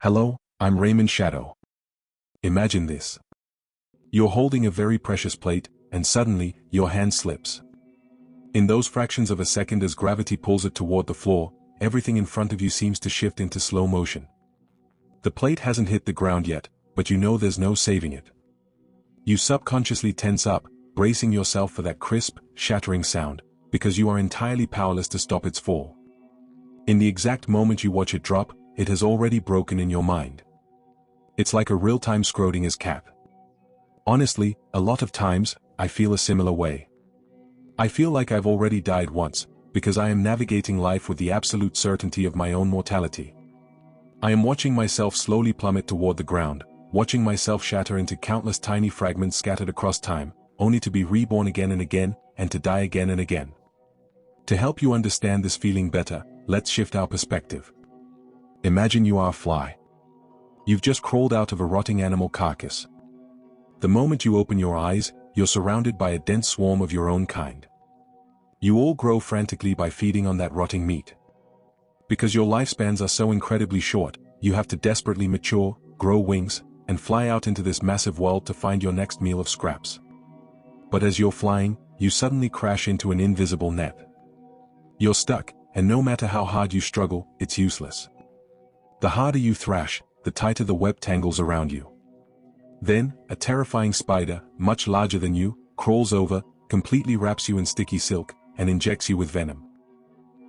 Hello, I'm Raymond Shadow. Imagine this. You're holding a very precious plate, and suddenly, your hand slips. In those fractions of a second as gravity pulls it toward the floor, everything in front of you seems to shift into slow motion. The plate hasn't hit the ground yet, but you know there's no saving it. You subconsciously tense up, bracing yourself for that crisp, shattering sound, because you are entirely powerless to stop its fall. In the exact moment you watch it drop, it has already broken in your mind. It's like a real-time Schrödinger's cat. Honestly, a lot of times, I feel a similar way. I feel like I've already died once, because I am navigating life with the absolute certainty of my own mortality. I am watching myself slowly plummet toward the ground, watching myself shatter into countless tiny fragments scattered across time, only to be reborn again and again, and to die again and again. To help you understand this feeling better, let's shift our perspective. Imagine you are a fly. You've just crawled out of a rotting animal carcass. The moment you open your eyes, you're surrounded by a dense swarm of your own kind. You all grow frantically by feeding on that rotting meat. Because your lifespans are so incredibly short, you have to desperately mature, grow wings, and fly out into this massive world to find your next meal of scraps. But as you're flying, you suddenly crash into an invisible net. You're stuck, and no matter how hard you struggle, it's useless. The harder you thrash, the tighter the web tangles around you. Then, a terrifying spider, much larger than you, crawls over, completely wraps you in sticky silk, and injects you with venom.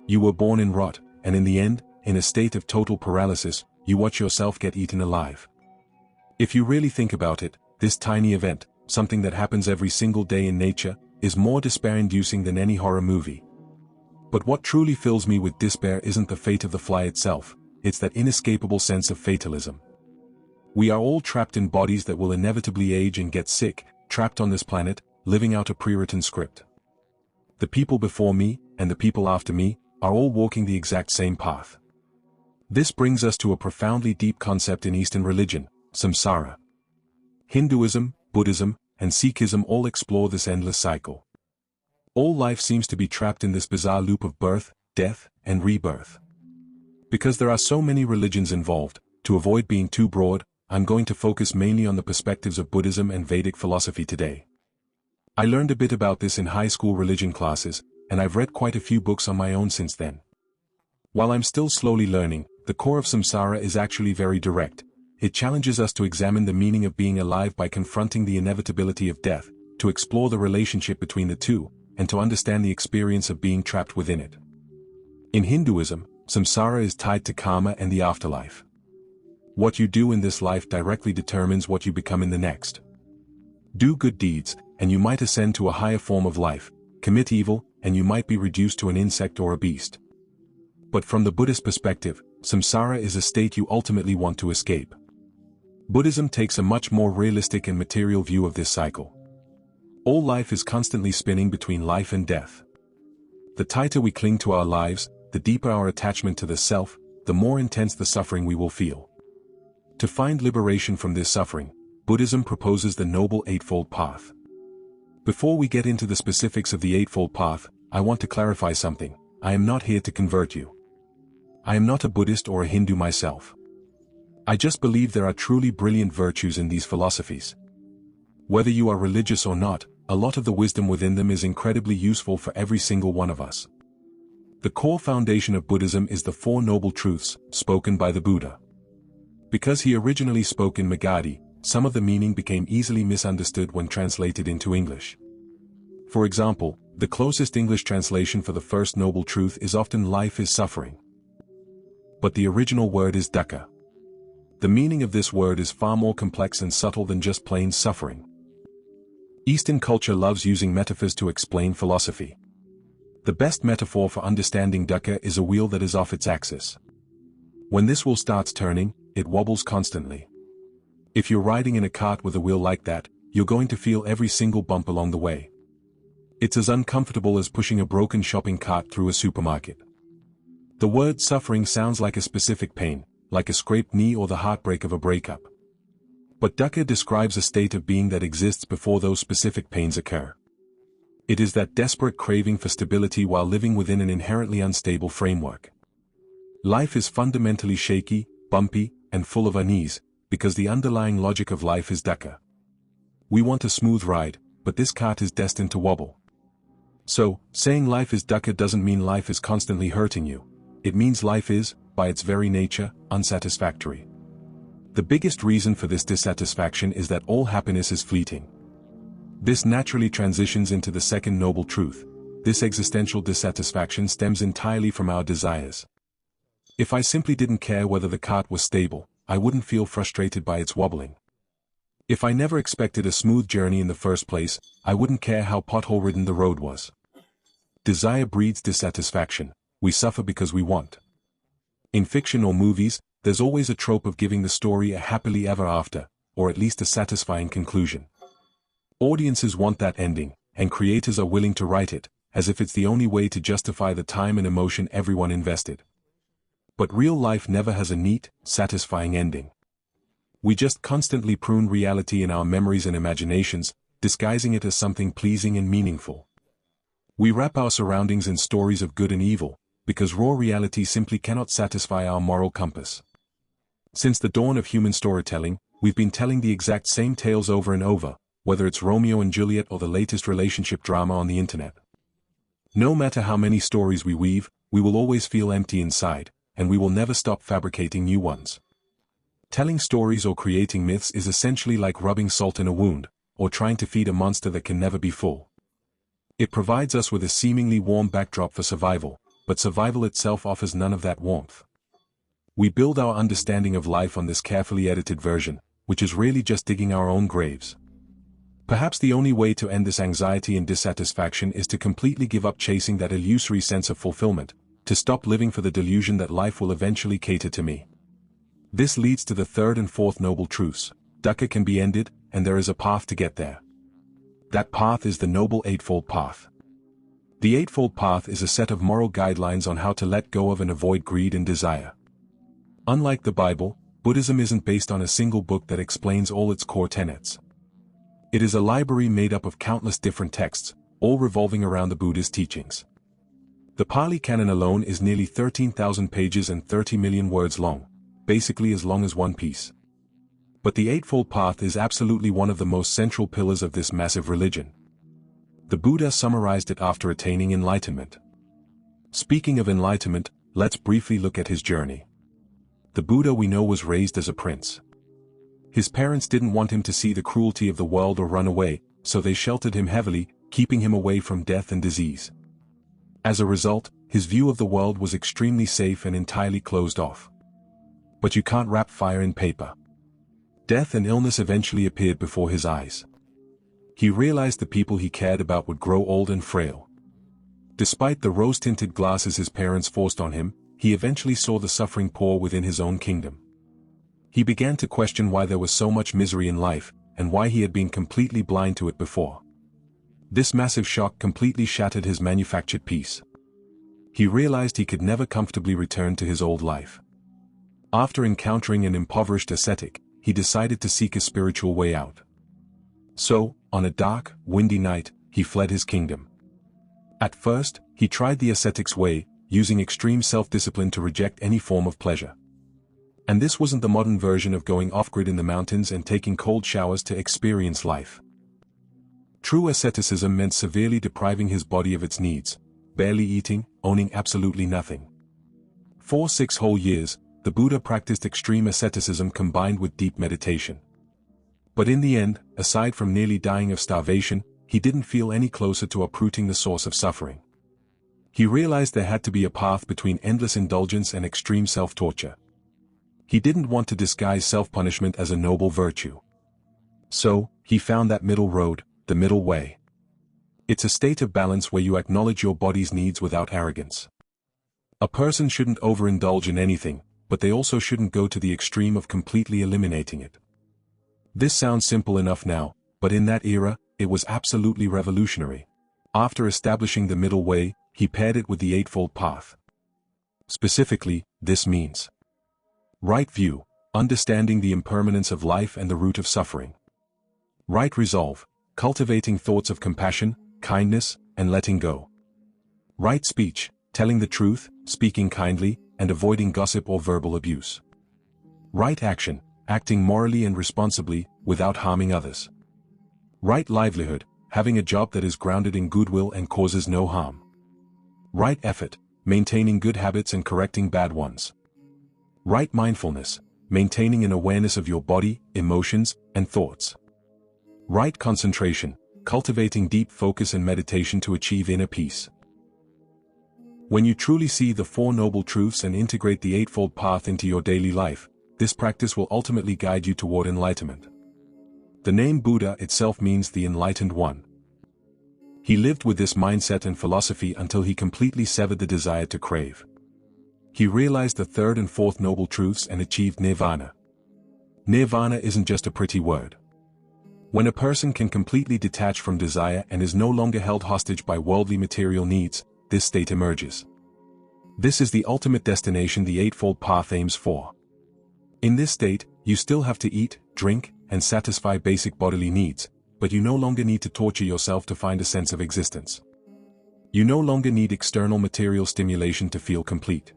You were born in rot, and in the end, in a state of total paralysis, you watch yourself get eaten alive. If you really think about it, this tiny event, something that happens every single day in nature, is more despair-inducing than any horror movie. But what truly fills me with despair isn't the fate of the fly itself, it's that inescapable sense of fatalism. We are all trapped in bodies that will inevitably age and get sick, trapped on this planet, living out a pre-written script. The people before me, and the people after me, are all walking the exact same path. This brings us to a profoundly deep concept in Eastern religion, samsara. Hinduism, Buddhism, and Sikhism all explore this endless cycle. All life seems to be trapped in this bizarre loop of birth, death, and rebirth. Because there are so many religions involved, to avoid being too broad, I'm going to focus mainly on the perspectives of Buddhism and Vedic philosophy today. I learned a bit about this in high school religion classes, and I've read quite a few books on my own since then. While I'm still slowly learning, the core of samsara is actually very direct. It challenges us to examine the meaning of being alive by confronting the inevitability of death, to explore the relationship between the two, and to understand the experience of being trapped within it. In Hinduism, samsara is tied to karma and the afterlife. What you do in this life directly determines what you become in the next. Do good deeds, and you might ascend to a higher form of life. Commit evil, and you might be reduced to an insect or a beast. But from the Buddhist perspective, samsara is a state you ultimately want to escape. Buddhism takes a much more realistic and material view of this cycle. All life is constantly spinning between life and death. The tighter we cling to our lives, the deeper our attachment to the self, the more intense the suffering we will feel. To find liberation from this suffering, Buddhism proposes the Noble Eightfold Path. Before we get into the specifics of the Eightfold Path, I want to clarify something. I am not here to convert you. I am not a Buddhist or a Hindu myself. I just believe there are truly brilliant virtues in these philosophies. Whether you are religious or not, a lot of the wisdom within them is incredibly useful for every single one of us. The core foundation of Buddhism is the Four Noble Truths, spoken by the Buddha. Because he originally spoke in Magadhi, some of the meaning became easily misunderstood when translated into English. For example, the closest English translation for the first noble truth is often life is suffering. But the original word is dukkha. The meaning of this word is far more complex and subtle than just plain suffering. Eastern culture loves using metaphors to explain philosophy. The best metaphor for understanding dukkha is a wheel that is off its axis. When this wheel starts turning, it wobbles constantly. If you're riding in a cart with a wheel like that, you're going to feel every single bump along the way. It's as uncomfortable as pushing a broken shopping cart through a supermarket. The word suffering sounds like a specific pain, like a scraped knee or the heartbreak of a breakup. But dukkha describes a state of being that exists before those specific pains occur. It is that desperate craving for stability while living within an inherently unstable framework. Life is fundamentally shaky, bumpy, and full of unease, because the underlying logic of life is dukkha. We want a smooth ride, but this cart is destined to wobble. So, saying life is dukkha doesn't mean life is constantly hurting you. It means life is, by its very nature, unsatisfactory. The biggest reason for this dissatisfaction is that all happiness is fleeting. This naturally transitions into the second noble truth. This existential dissatisfaction stems entirely from our desires. If I simply didn't care whether the cart was stable, I wouldn't feel frustrated by its wobbling. If I never expected a smooth journey in the first place, I wouldn't care how pothole-ridden the road was. Desire breeds dissatisfaction. We suffer because we want. In fiction or movies, there's always a trope of giving the story a happily ever after, or at least a satisfying conclusion. Audiences want that ending, and creators are willing to write it, as if it's the only way to justify the time and emotion everyone invested. But real life never has a neat, satisfying ending. We just constantly prune reality in our memories and imaginations, disguising it as something pleasing and meaningful. We wrap our surroundings in stories of good and evil, because raw reality simply cannot satisfy our moral compass. Since the dawn of human storytelling, we've been telling the exact same tales over and over, whether it's Romeo and Juliet or the latest relationship drama on the internet. No matter how many stories we weave, we will always feel empty inside, and we will never stop fabricating new ones. Telling stories or creating myths is essentially like rubbing salt in a wound, or trying to feed a monster that can never be full. It provides us with a seemingly warm backdrop for survival, but survival itself offers none of that warmth. We build our understanding of life on this carefully edited version, which is really just digging our own graves. Perhaps the only way to end this anxiety and dissatisfaction is to completely give up chasing that illusory sense of fulfillment, to stop living for the delusion that life will eventually cater to me. This leads to the third and fourth noble truths. Dukkha can be ended, and there is a path to get there. That path is the Noble Eightfold Path. The Eightfold Path is a set of moral guidelines on how to let go of and avoid greed and desire. Unlike the Bible, Buddhism isn't based on a single book that explains all its core tenets. It is a library made up of countless different texts, all revolving around the Buddha's teachings. The Pali Canon alone is nearly 13,000 pages and 30 million words long, basically as long as one piece. But the Eightfold Path is absolutely one of the most central pillars of this massive religion. The Buddha summarized it after attaining enlightenment. Speaking of enlightenment, let's briefly look at his journey. The Buddha we know was raised as a prince. His parents didn't want him to see the cruelty of the world or run away, so they sheltered him heavily, keeping him away from death and disease. As a result, his view of the world was extremely safe and entirely closed off. But you can't wrap fire in paper. Death and illness eventually appeared before his eyes. He realized the people he cared about would grow old and frail. Despite the rose-tinted glasses his parents forced on him, he eventually saw the suffering poor within his own kingdom. He began to question why there was so much misery in life, and why he had been completely blind to it before. This massive shock completely shattered his manufactured peace. He realized he could never comfortably return to his old life. After encountering an impoverished ascetic, he decided to seek a spiritual way out. So, on a dark, windy night, he fled his kingdom. At first, he tried the ascetic's way, using extreme self-discipline to reject any form of pleasure. And this wasn't the modern version of going off-grid in the mountains and taking cold showers to experience life. True asceticism meant severely depriving his body of its needs, barely eating, owning absolutely nothing. For 6 whole years, the Buddha practiced extreme asceticism combined with deep meditation. But in the end, aside from nearly dying of starvation, he didn't feel any closer to uprooting the source of suffering. He realized there had to be a path between endless indulgence and extreme self-torture. He didn't want to disguise self-punishment as a noble virtue. So, he found that middle road, the middle way. It's a state of balance where you acknowledge your body's needs without arrogance. A person shouldn't overindulge in anything, but they also shouldn't go to the extreme of completely eliminating it. This sounds simple enough now, but in that era, it was absolutely revolutionary. After establishing the middle way, he paired it with the Eightfold Path. Specifically, this means right view, understanding the impermanence of life and the root of suffering. Right resolve, cultivating thoughts of compassion, kindness, and letting go. Right speech, telling the truth, speaking kindly, and avoiding gossip or verbal abuse. Right action, acting morally and responsibly, without harming others. Right livelihood, having a job that is grounded in goodwill and causes no harm. Right effort, maintaining good habits and correcting bad ones. Right mindfulness, maintaining an awareness of your body, emotions, and thoughts. Right concentration, cultivating deep focus and meditation to achieve inner peace. When you truly see the Four Noble Truths and integrate the Eightfold Path into your daily life, this practice will ultimately guide you toward enlightenment. The name Buddha itself means the Enlightened One. He lived with this mindset and philosophy until he completely severed the desire to crave. He realized the third and fourth noble truths and achieved nirvana. Nirvana isn't just a pretty word. When a person can completely detach from desire and is no longer held hostage by worldly material needs, this state emerges. This is the ultimate destination the Eightfold Path aims for. In this state, you still have to eat, drink, and satisfy basic bodily needs, but you no longer need to torture yourself to find a sense of existence. You no longer need external material stimulation to feel complete.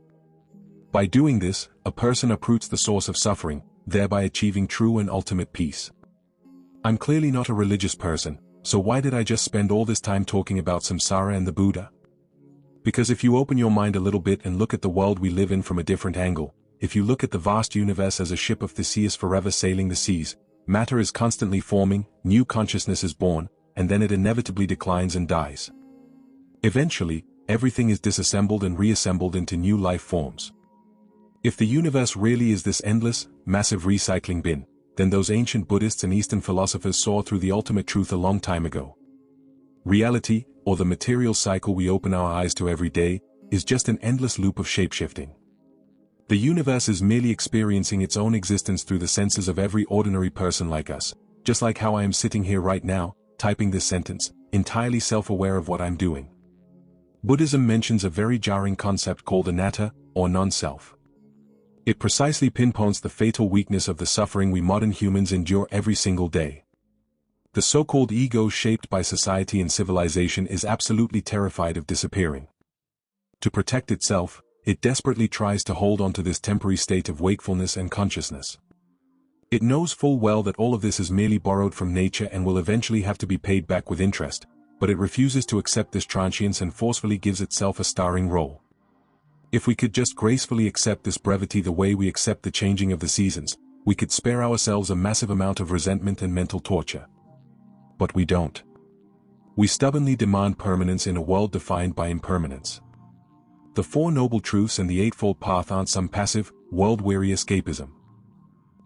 By doing this, a person uproots the source of suffering, thereby achieving true and ultimate peace. I'm clearly not a religious person, so why did I just spend all this time talking about samsara and the Buddha? Because if you open your mind a little bit and look at the world we live in from a different angle, if you look at the vast universe as a ship of Theseus forever sailing the seas, matter is constantly forming, new consciousness is born, and then it inevitably declines and dies. Eventually, everything is disassembled and reassembled into new life forms. If the universe really is this endless, massive recycling bin, then those ancient Buddhists and Eastern philosophers saw through the ultimate truth a long time ago. Reality, or the material cycle we open our eyes to every day, is just an endless loop of shapeshifting. The universe is merely experiencing its own existence through the senses of every ordinary person like us, just like how I am sitting here right now, typing this sentence, entirely self-aware of what I'm doing. Buddhism mentions a very jarring concept called anatta, or non-self. It precisely pinpoints the fatal weakness of the suffering we modern humans endure every single day. The so-called ego shaped by society and civilization is absolutely terrified of disappearing. To protect itself, it desperately tries to hold on to this temporary state of wakefulness and consciousness. It knows full well that all of this is merely borrowed from nature and will eventually have to be paid back with interest, but it refuses to accept this transience and forcefully gives itself a starring role. If we could just gracefully accept this brevity the way we accept the changing of the seasons, we could spare ourselves a massive amount of resentment and mental torture. But we don't. We stubbornly demand permanence in a world defined by impermanence. The Four Noble Truths and the Eightfold Path aren't some passive, world-weary escapism.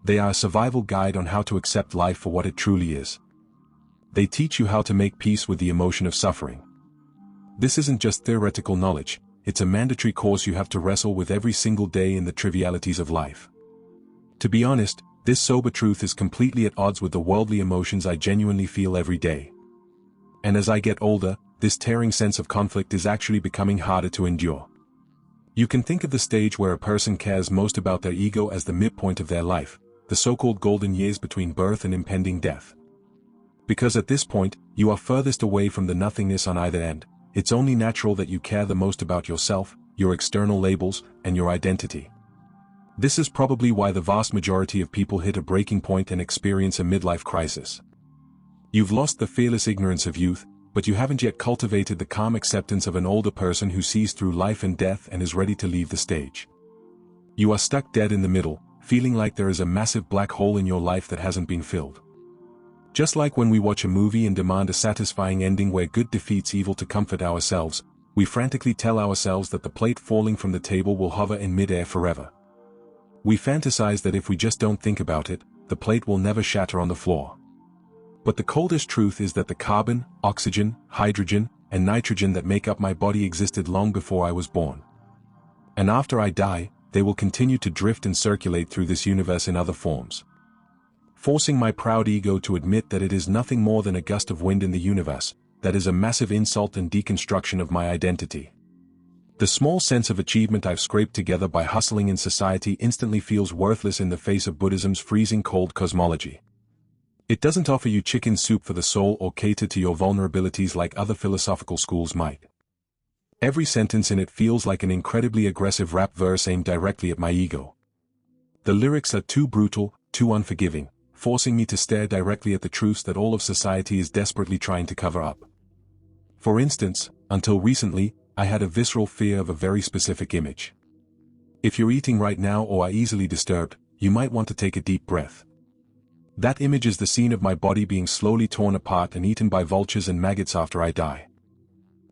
They are a survival guide on how to accept life for what it truly is. They teach you how to make peace with the emotion of suffering. This isn't just theoretical knowledge, it's a mandatory course you have to wrestle with every single day in the trivialities of life. To be honest, this sober truth is completely at odds with the worldly emotions I genuinely feel every day. And as I get older, this tearing sense of conflict is actually becoming harder to endure. You can think of the stage where a person cares most about their ego as the midpoint of their life, the so-called golden years between birth and impending death. Because at this point, you are furthest away from the nothingness on either end, it's only natural that you care the most about yourself, your external labels, and your identity. This is probably why the vast majority of people hit a breaking point and experience a midlife crisis. You've lost the fearless ignorance of youth, but you haven't yet cultivated the calm acceptance of an older person who sees through life and death and is ready to leave the stage. You are stuck dead in the middle, feeling like there is a massive black hole in your life that hasn't been filled. Just like when we watch a movie and demand a satisfying ending where good defeats evil to comfort ourselves, we frantically tell ourselves that the plate falling from the table will hover in midair forever. We fantasize that if we just don't think about it, the plate will never shatter on the floor. But the coldest truth is that the carbon, oxygen, hydrogen, and nitrogen that make up my body existed long before I was born. And after I die, they will continue to drift and circulate through this universe in other forms. Forcing my proud ego to admit that it is nothing more than a gust of wind in the universe, that is a massive insult and deconstruction of my identity. The small sense of achievement I've scraped together by hustling in society instantly feels worthless in the face of Buddhism's freezing cold cosmology. It doesn't offer you chicken soup for the soul or cater to your vulnerabilities like other philosophical schools might. Every sentence in it feels like an incredibly aggressive rap verse aimed directly at my ego. The lyrics are too brutal, too unforgiving, forcing me to stare directly at the truths that all of society is desperately trying to cover up. For instance, until recently, I had a visceral fear of a very specific image. If you're eating right now or are easily disturbed, you might want to take a deep breath. That image is the scene of my body being slowly torn apart and eaten by vultures and maggots after I die.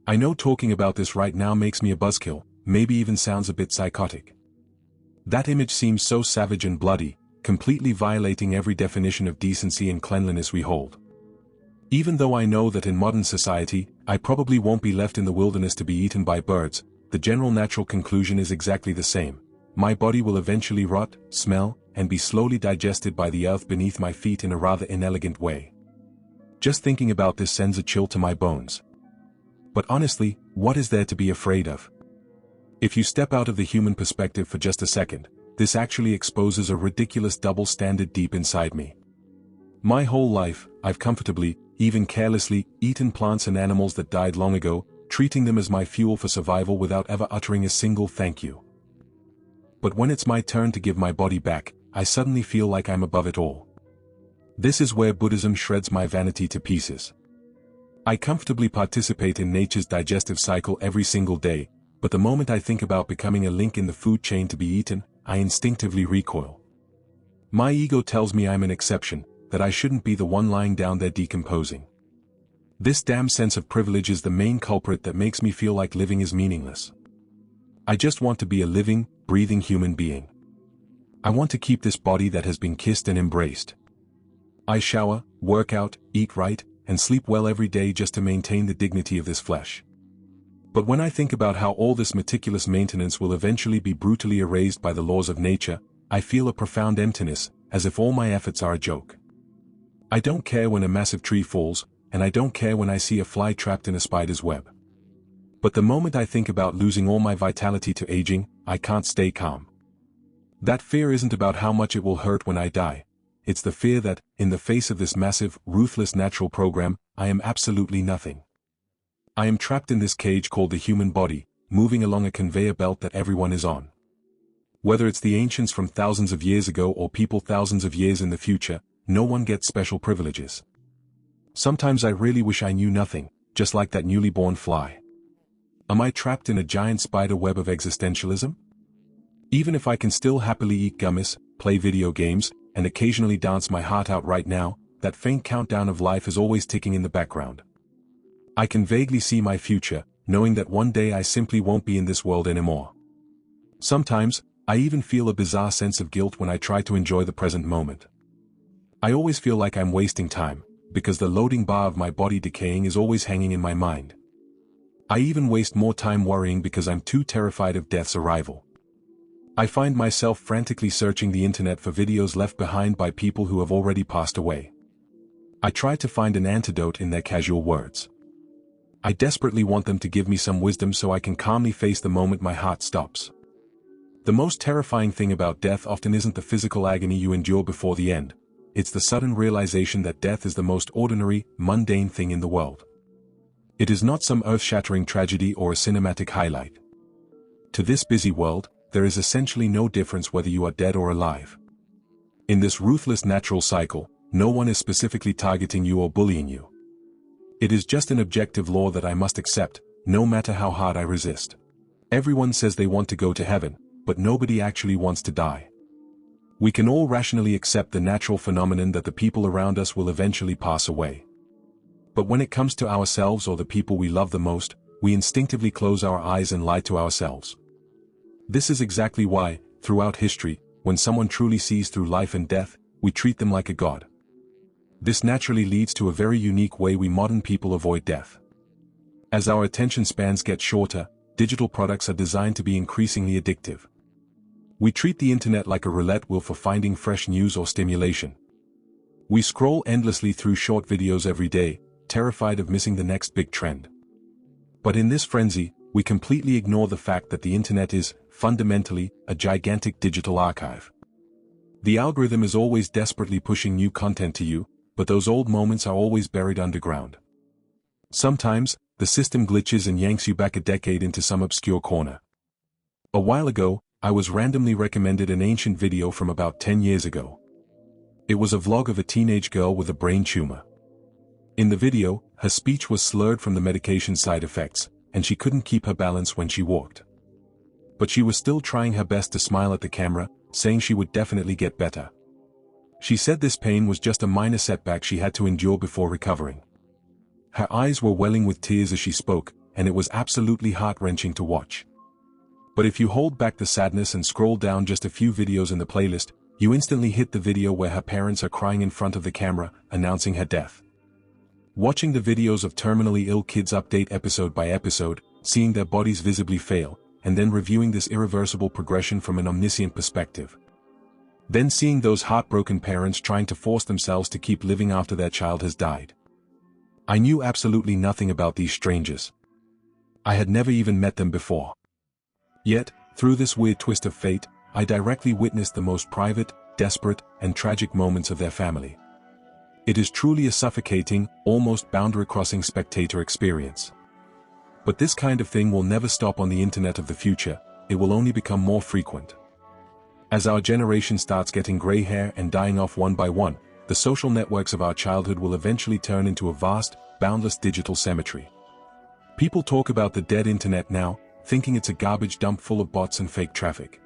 I know talking about this right now makes me a buzzkill, maybe even sounds a bit psychotic. That image seems so savage and bloody, completely violating every definition of decency and cleanliness we hold. Even though I know that in modern society, I probably won't be left in the wilderness to be eaten by birds, the general natural conclusion is exactly the same. My body will eventually rot, smell, and be slowly digested by the earth beneath my feet in a rather inelegant way. Just thinking about this sends a chill to my bones. But honestly, what is there to be afraid of? If you step out of the human perspective for just a second, this actually exposes a ridiculous double standard deep inside me. My whole life, I've comfortably, even carelessly, eaten plants and animals that died long ago, treating them as my fuel for survival without ever uttering a single thank you. But when it's my turn to give my body back, I suddenly feel like I'm above it all. This is where Buddhism shreds my vanity to pieces. I comfortably participate in nature's digestive cycle every single day, but the moment I think about becoming a link in the food chain to be eaten, I instinctively recoil. My ego tells me I'm an exception, that I shouldn't be the one lying down there decomposing. This damn sense of privilege is the main culprit that makes me feel like living is meaningless. I just want to be a living, breathing human being. I want to keep this body that has been kissed and embraced. I shower, work out, eat right, and sleep well every day just to maintain the dignity of this flesh. But when I think about how all this meticulous maintenance will eventually be brutally erased by the laws of nature, I feel a profound emptiness, as if all my efforts are a joke. I don't care when a massive tree falls, and I don't care when I see a fly trapped in a spider's web. But the moment I think about losing all my vitality to aging, I can't stay calm. That fear isn't about how much it will hurt when I die. It's the fear that, in the face of this massive, ruthless natural program, I am absolutely nothing. I am trapped in this cage called the human body, moving along a conveyor belt that everyone is on. Whether it's the ancients from thousands of years ago or people thousands of years in the future, no one gets special privileges. Sometimes I really wish I knew nothing, just like that newly born fly. Am I trapped in a giant spider web of existentialism? Even if I can still happily eat gummies, play video games, and occasionally dance my heart out right now, that faint countdown of life is always ticking in the background. I can vaguely see my future, knowing that one day I simply won't be in this world anymore. Sometimes, I even feel a bizarre sense of guilt when I try to enjoy the present moment. I always feel like I'm wasting time, because the loading bar of my body decaying is always hanging in my mind. I even waste more time worrying because I'm too terrified of death's arrival. I find myself frantically searching the internet for videos left behind by people who have already passed away. I try to find an antidote in their casual words. I desperately want them to give me some wisdom so I can calmly face the moment my heart stops. The most terrifying thing about death often isn't the physical agony you endure before the end. It's the sudden realization that death is the most ordinary, mundane thing in the world. It is not some earth-shattering tragedy or a cinematic highlight. To this busy world, there is essentially no difference whether you are dead or alive. In this ruthless natural cycle, no one is specifically targeting you or bullying you. It is just an objective law that I must accept, no matter how hard I resist. Everyone says they want to go to heaven, but nobody actually wants to die. We can all rationally accept the natural phenomenon that the people around us will eventually pass away. But when it comes to ourselves or the people we love the most, we instinctively close our eyes and lie to ourselves. This is exactly why, throughout history, when someone truly sees through life and death, we treat them like a god. This naturally leads to a very unique way we modern people avoid death. As our attention spans get shorter, digital products are designed to be increasingly addictive. We treat the internet like a roulette wheel for finding fresh news or stimulation. We scroll endlessly through short videos every day, terrified of missing the next big trend. But in this frenzy, we completely ignore the fact that the internet is, fundamentally, a gigantic digital archive. The algorithm is always desperately pushing new content to you, but those old moments are always buried underground. Sometimes, the system glitches and yanks you back a decade into some obscure corner. A while ago, I was randomly recommended an ancient video from about 10 years ago. It was a vlog of a teenage girl with a brain tumor. In the video, her speech was slurred from the medication's side effects, and she couldn't keep her balance when she walked. But she was still trying her best to smile at the camera, saying she would definitely get better. She said this pain was just a minor setback she had to endure before recovering. Her eyes were welling with tears as she spoke, and it was absolutely heart-wrenching to watch. But if you hold back the sadness and scroll down just a few videos in the playlist, you instantly hit the video where her parents are crying in front of the camera, announcing her death. Watching the videos of terminally ill kids update episode by episode, seeing their bodies visibly fail, and then reviewing this irreversible progression from an omniscient perspective. Then seeing those heartbroken parents trying to force themselves to keep living after their child has died. I knew absolutely nothing about these strangers. I had never even met them before. Yet, through this weird twist of fate, I directly witnessed the most private, desperate, and tragic moments of their family. It is truly a suffocating, almost boundary-crossing spectator experience. But this kind of thing will never stop on the internet of the future, it will only become more frequent. As our generation starts getting gray hair and dying off one by one, the social networks of our childhood will eventually turn into a vast, boundless digital cemetery. People talk about the dead internet now, thinking it's a garbage dump full of bots and fake traffic.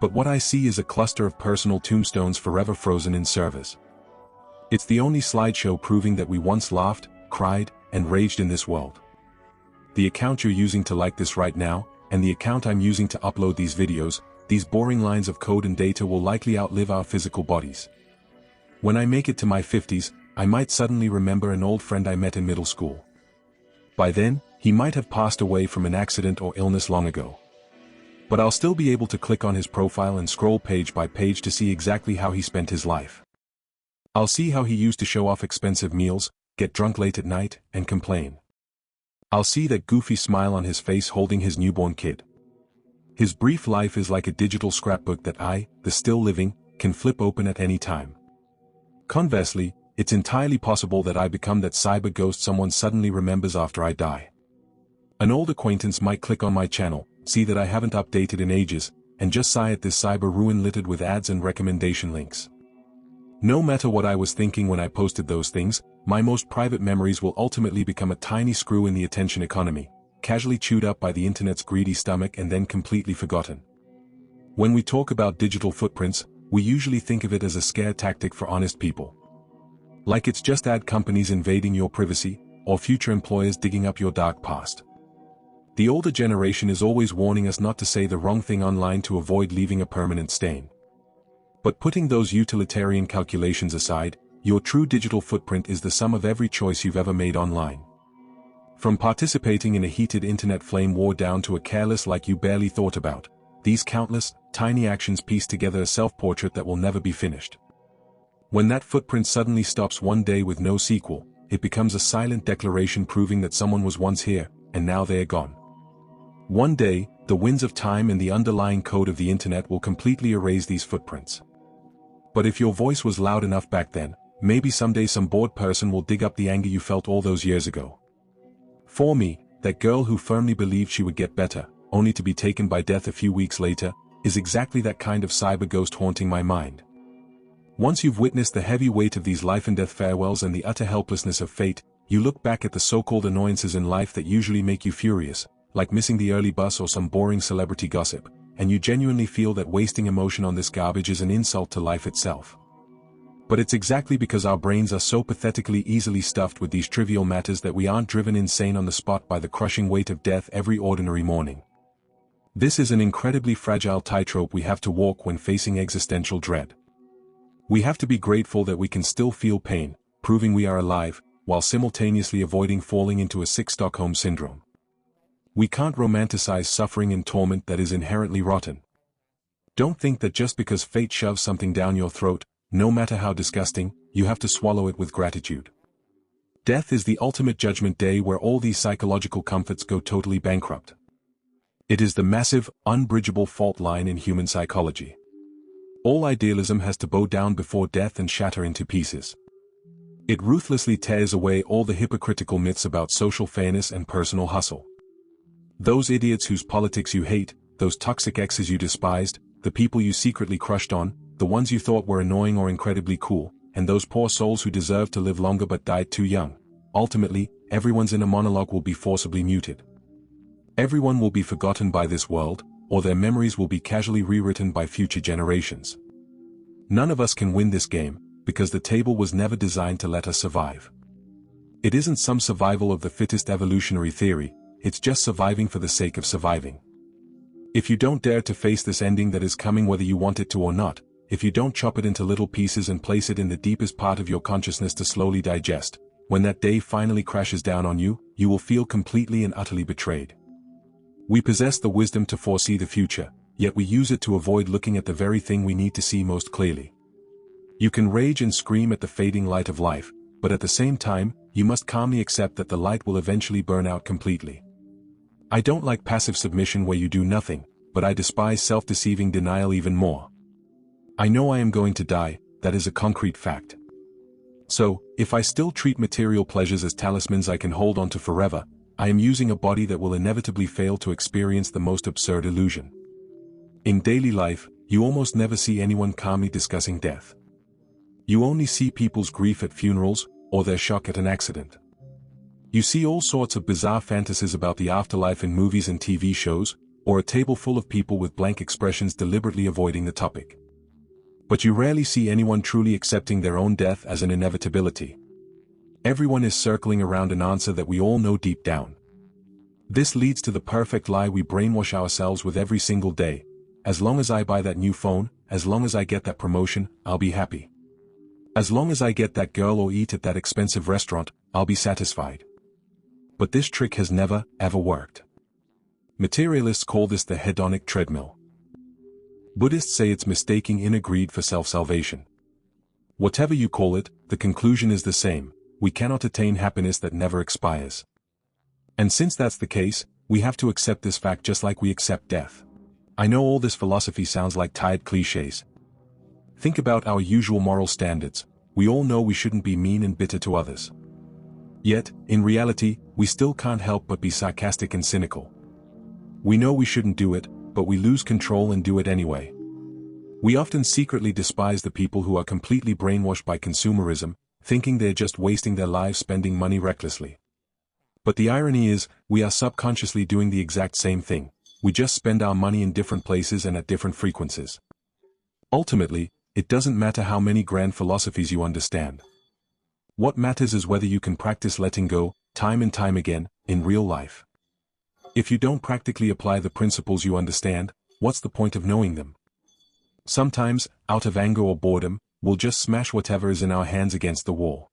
But what I see is a cluster of personal tombstones forever frozen in servers. It's the only slideshow proving that we once laughed, cried, and raged in this world. The account you're using to like this right now, and the account I'm using to upload these videos, these boring lines of code and data will likely outlive our physical bodies. When I make it to my 50s, I might suddenly remember an old friend I met in middle school. By then, he might have passed away from an accident or illness long ago. But I'll still be able to click on his profile and scroll page by page to see exactly how he spent his life. I'll see how he used to show off expensive meals, get drunk late at night, and complain. I'll see that goofy smile on his face holding his newborn kid. His brief life is like a digital scrapbook that I, the still living, can flip open at any time. Conversely, it's entirely possible that I become that cyber ghost someone suddenly remembers after I die. An old acquaintance might click on my channel, see that I haven't updated in ages, and just sigh at this cyber ruin littered with ads and recommendation links. No matter what I was thinking when I posted those things, my most private memories will ultimately become a tiny screw in the attention economy, casually chewed up by the internet's greedy stomach and then completely forgotten. When we talk about digital footprints, we usually think of it as a scare tactic for honest people. Like it's just ad companies invading your privacy, or future employers digging up your dark past. The older generation is always warning us not to say the wrong thing online to avoid leaving a permanent stain. But putting those utilitarian calculations aside, your true digital footprint is the sum of every choice you've ever made online. From participating in a heated internet flame war down to a careless like you barely thought about, these countless, tiny actions piece together a self-portrait that will never be finished. When that footprint suddenly stops one day with no sequel, it becomes a silent declaration proving that someone was once here, and now they are gone. One day, the winds of time and the underlying code of the internet will completely erase these footprints. But if your voice was loud enough back then, maybe someday some bored person will dig up the anger you felt all those years ago. For me, that girl who firmly believed she would get better, only to be taken by death a few weeks later, is exactly that kind of cyber ghost haunting my mind. Once you've witnessed the heavy weight of these life-and-death farewells and the utter helplessness of fate, you look back at the so-called annoyances in life that usually make you furious, like missing the early bus or some boring celebrity gossip, and you genuinely feel that wasting emotion on this garbage is an insult to life itself. But it's exactly because our brains are so pathetically easily stuffed with these trivial matters that we aren't driven insane on the spot by the crushing weight of death every ordinary morning. This is an incredibly fragile tightrope we have to walk when facing existential dread. We have to be grateful that we can still feel pain, proving we are alive, while simultaneously avoiding falling into a sick Stockholm syndrome. We can't romanticize suffering and torment that is inherently rotten. Don't think that just because fate shoves something down your throat, no matter how disgusting, you have to swallow it with gratitude. Death is the ultimate judgment day where all these psychological comforts go totally bankrupt. It is the massive, unbridgeable fault line in human psychology. All idealism has to bow down before death and shatter into pieces. It ruthlessly tears away all the hypocritical myths about social fairness and personal hustle. Those idiots whose politics you hate, those toxic exes you despised, the people you secretly crushed on, the ones you thought were annoying or incredibly cool, and those poor souls who deserved to live longer but died too young. Ultimately, everyone's inner monologue will be forcibly muted. Everyone will be forgotten by this world, or their memories will be casually rewritten by future generations. None of us can win this game, because the table was never designed to let us survive. It isn't some survival of the fittest evolutionary theory, it's just surviving for the sake of surviving. If you don't dare to face this ending that is coming whether you want it to or not, if you don't chop it into little pieces and place it in the deepest part of your consciousness to slowly digest, when that day finally crashes down on you, you will feel completely and utterly betrayed. We possess the wisdom to foresee the future, yet we use it to avoid looking at the very thing we need to see most clearly. You can rage and scream at the fading light of life, but at the same time, you must calmly accept that the light will eventually burn out completely. I don't like passive submission where you do nothing, but I despise self-deceiving denial even more. I know I am going to die, that is a concrete fact. So, if I still treat material pleasures as talismans I can hold on to forever, I am using a body that will inevitably fail to experience the most absurd illusion. In daily life, you almost never see anyone calmly discussing death. You only see people's grief at funerals, or their shock at an accident. You see all sorts of bizarre fantasies about the afterlife in movies and TV shows, or a table full of people with blank expressions deliberately avoiding the topic. But you rarely see anyone truly accepting their own death as an inevitability. Everyone is circling around an answer that we all know deep down. This leads to the perfect lie we brainwash ourselves with every single day. As long as I buy that new phone, as long as I get that promotion, I'll be happy. As long as I get that girl or eat at that expensive restaurant, I'll be satisfied. But this trick has never, ever worked. Materialists call this the hedonic treadmill. Buddhists say it's mistaking inner greed for self-salvation. Whatever you call it, the conclusion is the same: we cannot attain happiness that never expires. And since that's the case, we have to accept this fact just like we accept death. I know all this philosophy sounds like tired cliches. Think about our usual moral standards. We all know we shouldn't be mean and bitter to others. Yet, in reality, we still can't help but be sarcastic and cynical. We know we shouldn't do it, but we lose control and do it anyway. We often secretly despise the people who are completely brainwashed by consumerism, thinking they're just wasting their lives spending money recklessly. But the irony is, we are subconsciously doing the exact same thing. We just spend our money in different places and at different frequencies. Ultimately, it doesn't matter how many grand philosophies you understand. What matters is whether you can practice letting go, time and time again, in real life. If you don't practically apply the principles you understand, what's the point of knowing them? Sometimes, out of anger or boredom, we'll just smash whatever is in our hands against the wall.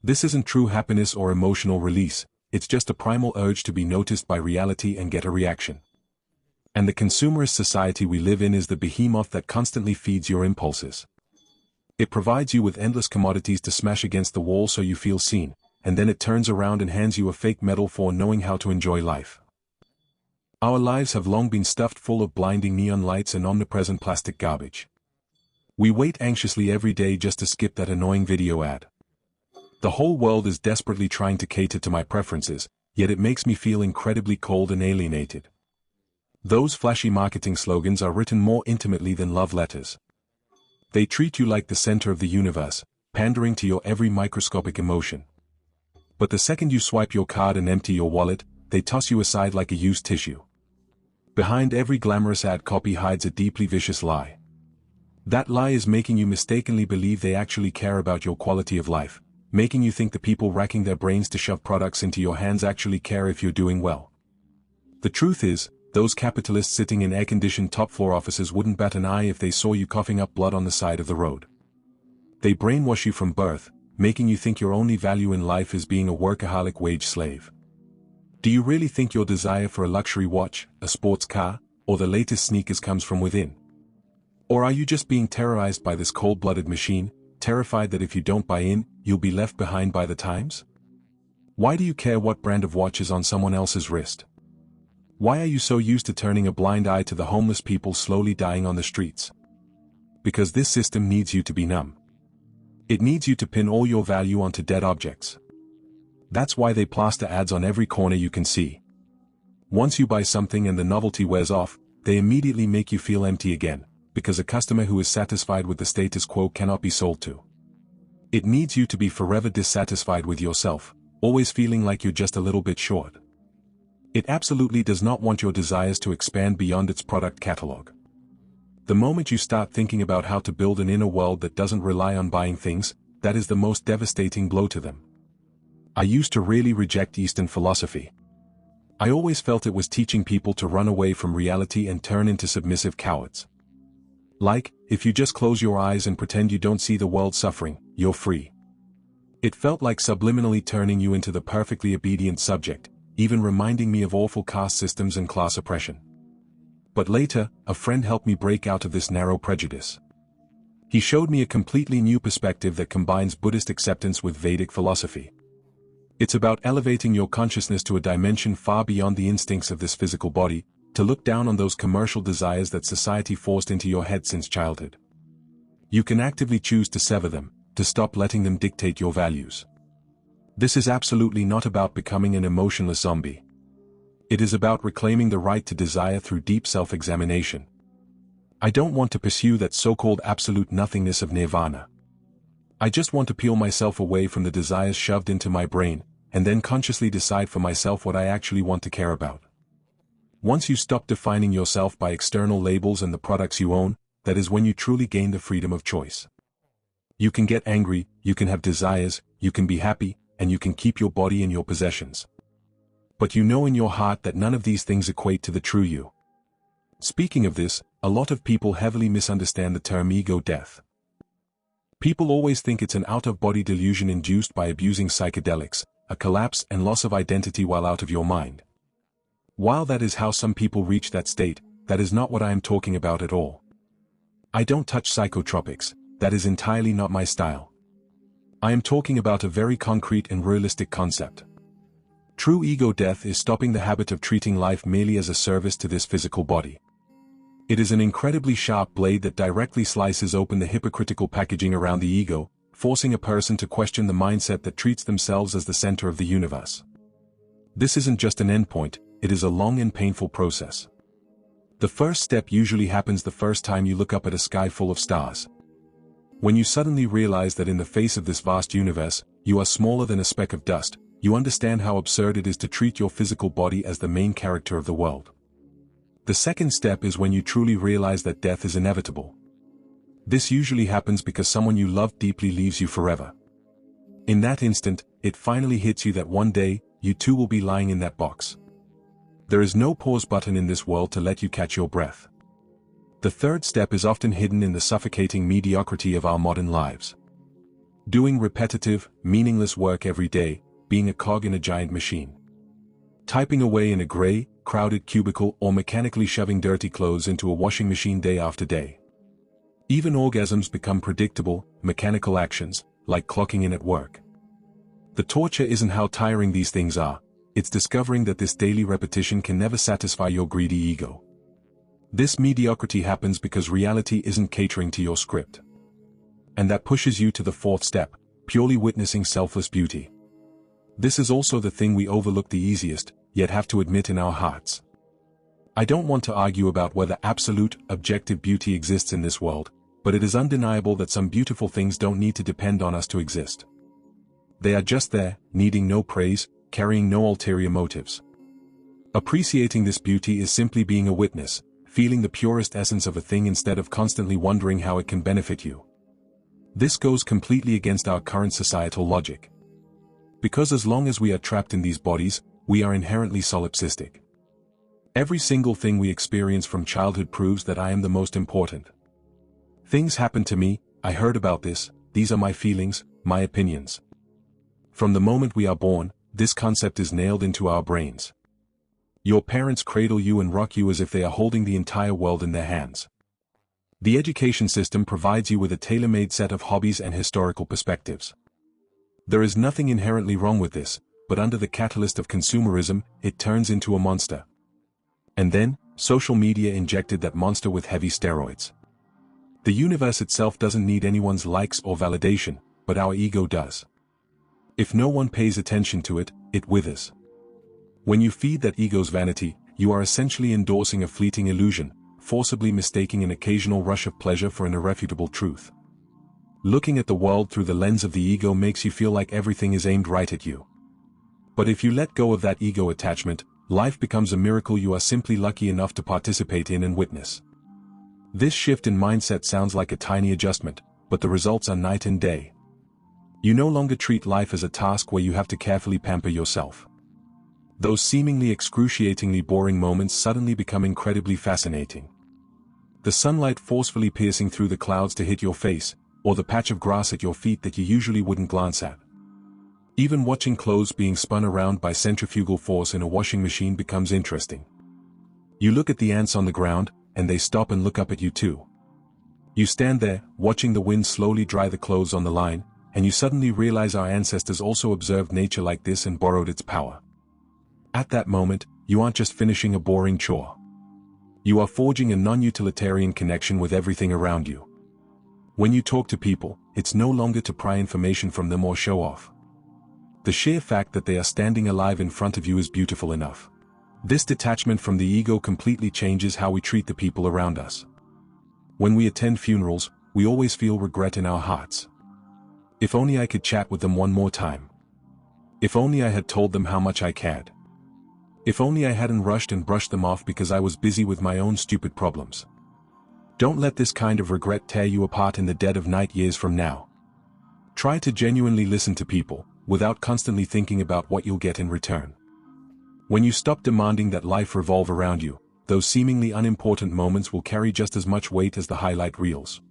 This isn't true happiness or emotional release, it's just a primal urge to be noticed by reality and get a reaction. And the consumerist society we live in is the behemoth that constantly feeds your impulses. It provides you with endless commodities to smash against the wall so you feel seen, and then it turns around and hands you a fake medal for knowing how to enjoy life. Our lives have long been stuffed full of blinding neon lights and omnipresent plastic garbage. We wait anxiously every day just to skip that annoying video ad. The whole world is desperately trying to cater to my preferences, yet it makes me feel incredibly cold and alienated. Those flashy marketing slogans are written more intimately than love letters. They treat you like the center of the universe, pandering to your every microscopic emotion. But the second you swipe your card and empty your wallet, they toss you aside like a used tissue. Behind every glamorous ad copy hides a deeply vicious lie. That lie is making you mistakenly believe they actually care about your quality of life, making you think the people racking their brains to shove products into your hands actually care if you're doing well. The truth is, those capitalists sitting in air-conditioned top-floor offices wouldn't bat an eye if they saw you coughing up blood on the side of the road. They brainwash you from birth, making you think your only value in life is being a workaholic wage slave. Do you really think your desire for a luxury watch, a sports car, or the latest sneakers comes from within? Or are you just being terrorized by this cold-blooded machine, terrified that if you don't buy in, you'll be left behind by the times? Why do you care what brand of watch is on someone else's wrist? Why are you so used to turning a blind eye to the homeless people slowly dying on the streets? Because this system needs you to be numb. It needs you to pin all your value onto dead objects. That's why they plaster ads on every corner you can see. Once you buy something and the novelty wears off, they immediately make you feel empty again, because a customer who is satisfied with the status quo cannot be sold to. It needs you to be forever dissatisfied with yourself, always feeling like you're just a little bit short. It absolutely does not want your desires to expand beyond its product catalog. The moment you start thinking about how to build an inner world that doesn't rely on buying things, that is the most devastating blow to them. I used to really reject Eastern philosophy. I always felt it was teaching people to run away from reality and turn into submissive cowards. Like, if you just close your eyes and pretend you don't see the world suffering, you're free. It felt like subliminally turning you into the perfectly obedient subject, even reminding me of awful caste systems and class oppression. But later, a friend helped me break out of this narrow prejudice. He showed me a completely new perspective that combines Buddhist acceptance with Vedic philosophy. It's about elevating your consciousness to a dimension far beyond the instincts of this physical body, to look down on those commercial desires that society forced into your head since childhood. You can actively choose to sever them, to stop letting them dictate your values. This is absolutely not about becoming an emotionless zombie. It is about reclaiming the right to desire through deep self-examination. I don't want to pursue that so-called absolute nothingness of nirvana. I just want to peel myself away from the desires shoved into my brain, and then consciously decide for myself what I actually want to care about. Once you stop defining yourself by external labels and the products you own, that is when you truly gain the freedom of choice. You can get angry, you can have desires, you can be happy, and you can keep your body and your possessions. But you know in your heart that none of these things equate to the true you. Speaking of this, a lot of people heavily misunderstand the term ego death. People always think it's an out-of-body delusion induced by abusing psychedelics, a collapse and loss of identity while out of your mind. While that is how some people reach that state, that is not what I am talking about at all. I don't touch psychotropics, that is entirely not my style. I am talking about a very concrete and realistic concept. True ego death is stopping the habit of treating life merely as a service to this physical body. It is an incredibly sharp blade that directly slices open the hypocritical packaging around the ego, forcing a person to question the mindset that treats themselves as the center of the universe. This isn't just an endpoint, it is a long and painful process. The first step usually happens the first time you look up at a sky full of stars. When you suddenly realize that in the face of this vast universe, you are smaller than a speck of dust, you understand how absurd it is to treat your physical body as the main character of the world. The second step is when you truly realize that death is inevitable. This usually happens because someone you love deeply leaves you forever. In that instant, it finally hits you that one day, you too will be lying in that box. There is no pause button in this world to let you catch your breath. The third step is often hidden in the suffocating mediocrity of our modern lives. Doing repetitive, meaningless work every day, being a cog in a giant machine. Typing away in a gray, crowded cubicle or mechanically shoving dirty clothes into a washing machine day after day. Even orgasms become predictable, mechanical actions, like clocking in at work. The torture isn't how tiring these things are, it's discovering that this daily repetition can never satisfy your greedy ego. This mediocrity happens because reality isn't catering to your script. And that pushes you to the fourth step, purely witnessing selfless beauty. This is also the thing we overlook the easiest, yet have to admit in our hearts. I don't want to argue about whether absolute, objective beauty exists in this world, but it is undeniable that some beautiful things don't need to depend on us to exist. They are just there, needing no praise, carrying no ulterior motives. Appreciating this beauty is simply being a witness, feeling the purest essence of a thing instead of constantly wondering how it can benefit you. This goes completely against our current societal logic. Because as long as we are trapped in these bodies, we are inherently solipsistic. Every single thing we experience from childhood proves that I am the most important. Things happen to me, I heard about this, these are my feelings, my opinions. From the moment we are born, this concept is nailed into our brains. Your parents cradle you and rock you as if they are holding the entire world in their hands. The education system provides you with a tailor-made set of hobbies and historical perspectives. There is nothing inherently wrong with this, but under the catalyst of consumerism, it turns into a monster. And then, social media injected that monster with heavy steroids. The universe itself doesn't need anyone's likes or validation, but our ego does. If no one pays attention to it, it withers. When you feed that ego's vanity, you are essentially endorsing a fleeting illusion, forcibly mistaking an occasional rush of pleasure for an irrefutable truth. Looking at the world through the lens of the ego makes you feel like everything is aimed right at you. But if you let go of that ego attachment, life becomes a miracle you are simply lucky enough to participate in and witness. This shift in mindset sounds like a tiny adjustment, but the results are night and day. You no longer treat life as a task where you have to carefully pamper yourself. Those seemingly excruciatingly boring moments suddenly become incredibly fascinating. The sunlight forcefully piercing through the clouds to hit your face, or the patch of grass at your feet that you usually wouldn't glance at. Even watching clothes being spun around by centrifugal force in a washing machine becomes interesting. You look at the ants on the ground, and they stop and look up at you too. You stand there, watching the wind slowly dry the clothes on the line, and you suddenly realize our ancestors also observed nature like this and borrowed its power. At that moment, you aren't just finishing a boring chore. You are forging a non-utilitarian connection with everything around you. When you talk to people, it's no longer to pry information from them or show off. The sheer fact that they are standing alive in front of you is beautiful enough. This detachment from the ego completely changes how we treat the people around us. When we attend funerals, we always feel regret in our hearts. If only I could chat with them one more time. If only I had told them how much I cared. If only I hadn't rushed and brushed them off because I was busy with my own stupid problems. Don't let this kind of regret tear you apart in the dead of night years from now. Try to genuinely listen to people, without constantly thinking about what you'll get in return. When you stop demanding that life revolve around you, those seemingly unimportant moments will carry just as much weight as the highlight reels.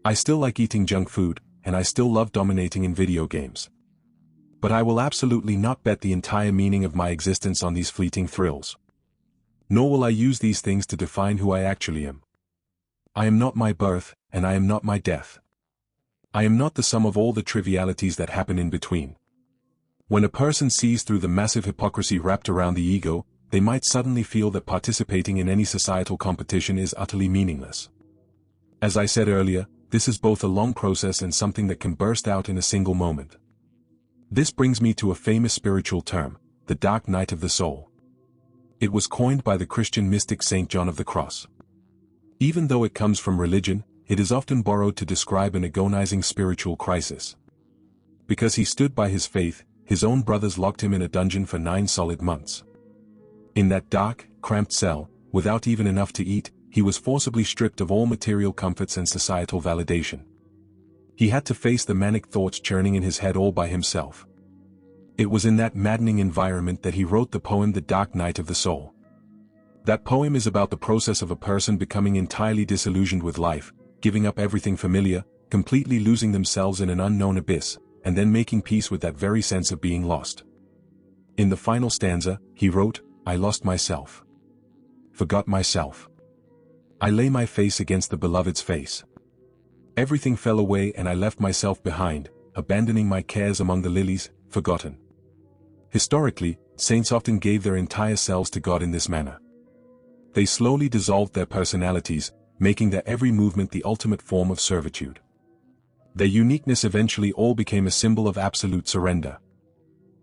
I still like eating junk food, and I still love dominating in video games. But I will absolutely not bet the entire meaning of my existence on these fleeting thrills. Nor will I use these things to define who I actually am. I am not my birth, and I am not my death. I am not the sum of all the trivialities that happen in between. When a person sees through the massive hypocrisy wrapped around the ego, they might suddenly feel that participating in any societal competition is utterly meaningless. As I said earlier, this is both a long process and something that can burst out in a single moment. This brings me to a famous spiritual term, the dark night of the soul. It was coined by the Christian mystic Saint John of the Cross. Even though it comes from religion, it is often borrowed to describe an agonizing spiritual crisis. Because he stood by his faith, his own brothers locked him in a dungeon for 9 solid months. In that dark, cramped cell, without even enough to eat, he was forcibly stripped of all material comforts and societal validation. He had to face the manic thoughts churning in his head all by himself. It was in that maddening environment that he wrote the poem The Dark Night of the Soul. That poem is about the process of a person becoming entirely disillusioned with life, giving up everything familiar, completely losing themselves in an unknown abyss, and then making peace with that very sense of being lost. In the final stanza, he wrote, "I lost myself. Forgot myself. I lay my face against the beloved's face. Everything fell away and I left myself behind, abandoning my cares among the lilies, forgotten." Historically, saints often gave their entire selves to God in this manner. They slowly dissolved their personalities, making their every movement the ultimate form of servitude. Their uniqueness eventually all became a symbol of absolute surrender.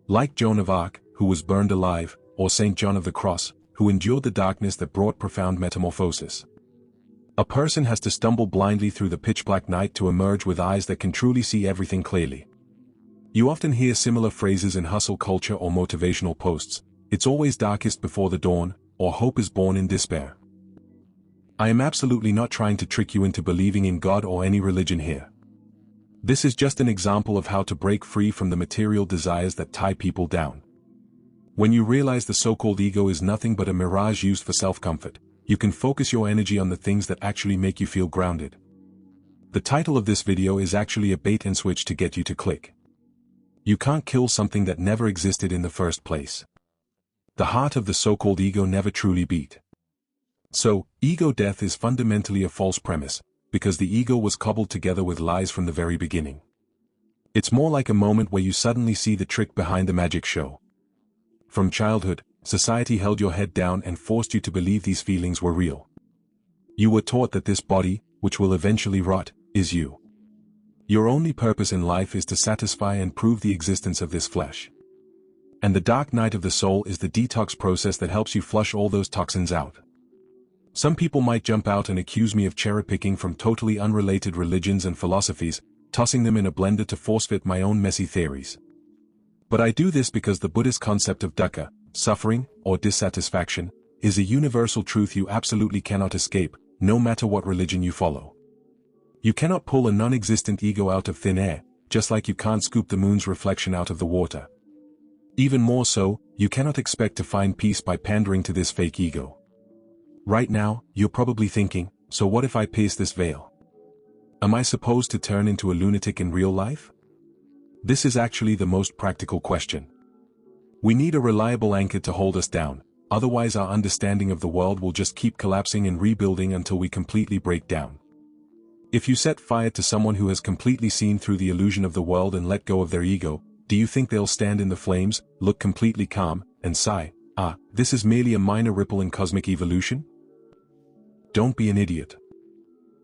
Like Joan of Arc, who was burned alive, or Saint John of the Cross, who endured the darkness that brought profound metamorphosis. A person has to stumble blindly through the pitch-black night to emerge with eyes that can truly see everything clearly. You often hear similar phrases in hustle culture or motivational posts, "It's always darkest before the dawn," or "Hope is born in despair." I am absolutely not trying to trick you into believing in God or any religion here. This is just an example of how to break free from the material desires that tie people down. When you realize the so-called ego is nothing but a mirage used for self-comfort, you can focus your energy on the things that actually make you feel grounded. The title of this video is actually a bait and switch to get you to click. You can't kill something that never existed in the first place. The heart of the so-called ego never truly beat. So, ego death is fundamentally a false premise, because the ego was cobbled together with lies from the very beginning. It's more like a moment where you suddenly see the trick behind the magic show. From childhood, society held your head down and forced you to believe these feelings were real. You were taught that this body, which will eventually rot, is you. Your only purpose in life is to satisfy and prove the existence of this flesh. And the dark night of the soul is the detox process that helps you flush all those toxins out. Some people might jump out and accuse me of cherry-picking from totally unrelated religions and philosophies, tossing them in a blender to force-fit my own messy theories. But I do this because the Buddhist concept of dukkha, suffering, or dissatisfaction, is a universal truth you absolutely cannot escape, no matter what religion you follow. You cannot pull a non-existent ego out of thin air, just like you can't scoop the moon's reflection out of the water. Even more so, you cannot expect to find peace by pandering to this fake ego. Right now, you're probably thinking, so what if I pierce this veil? Am I supposed to turn into a lunatic in real life? This is actually the most practical question. We need a reliable anchor to hold us down, otherwise our understanding of the world will just keep collapsing and rebuilding until we completely break down. If you set fire to someone who has completely seen through the illusion of the world and let go of their ego, do you think they'll stand in the flames, look completely calm, and sigh, this is merely a minor ripple in cosmic evolution? Don't be an idiot.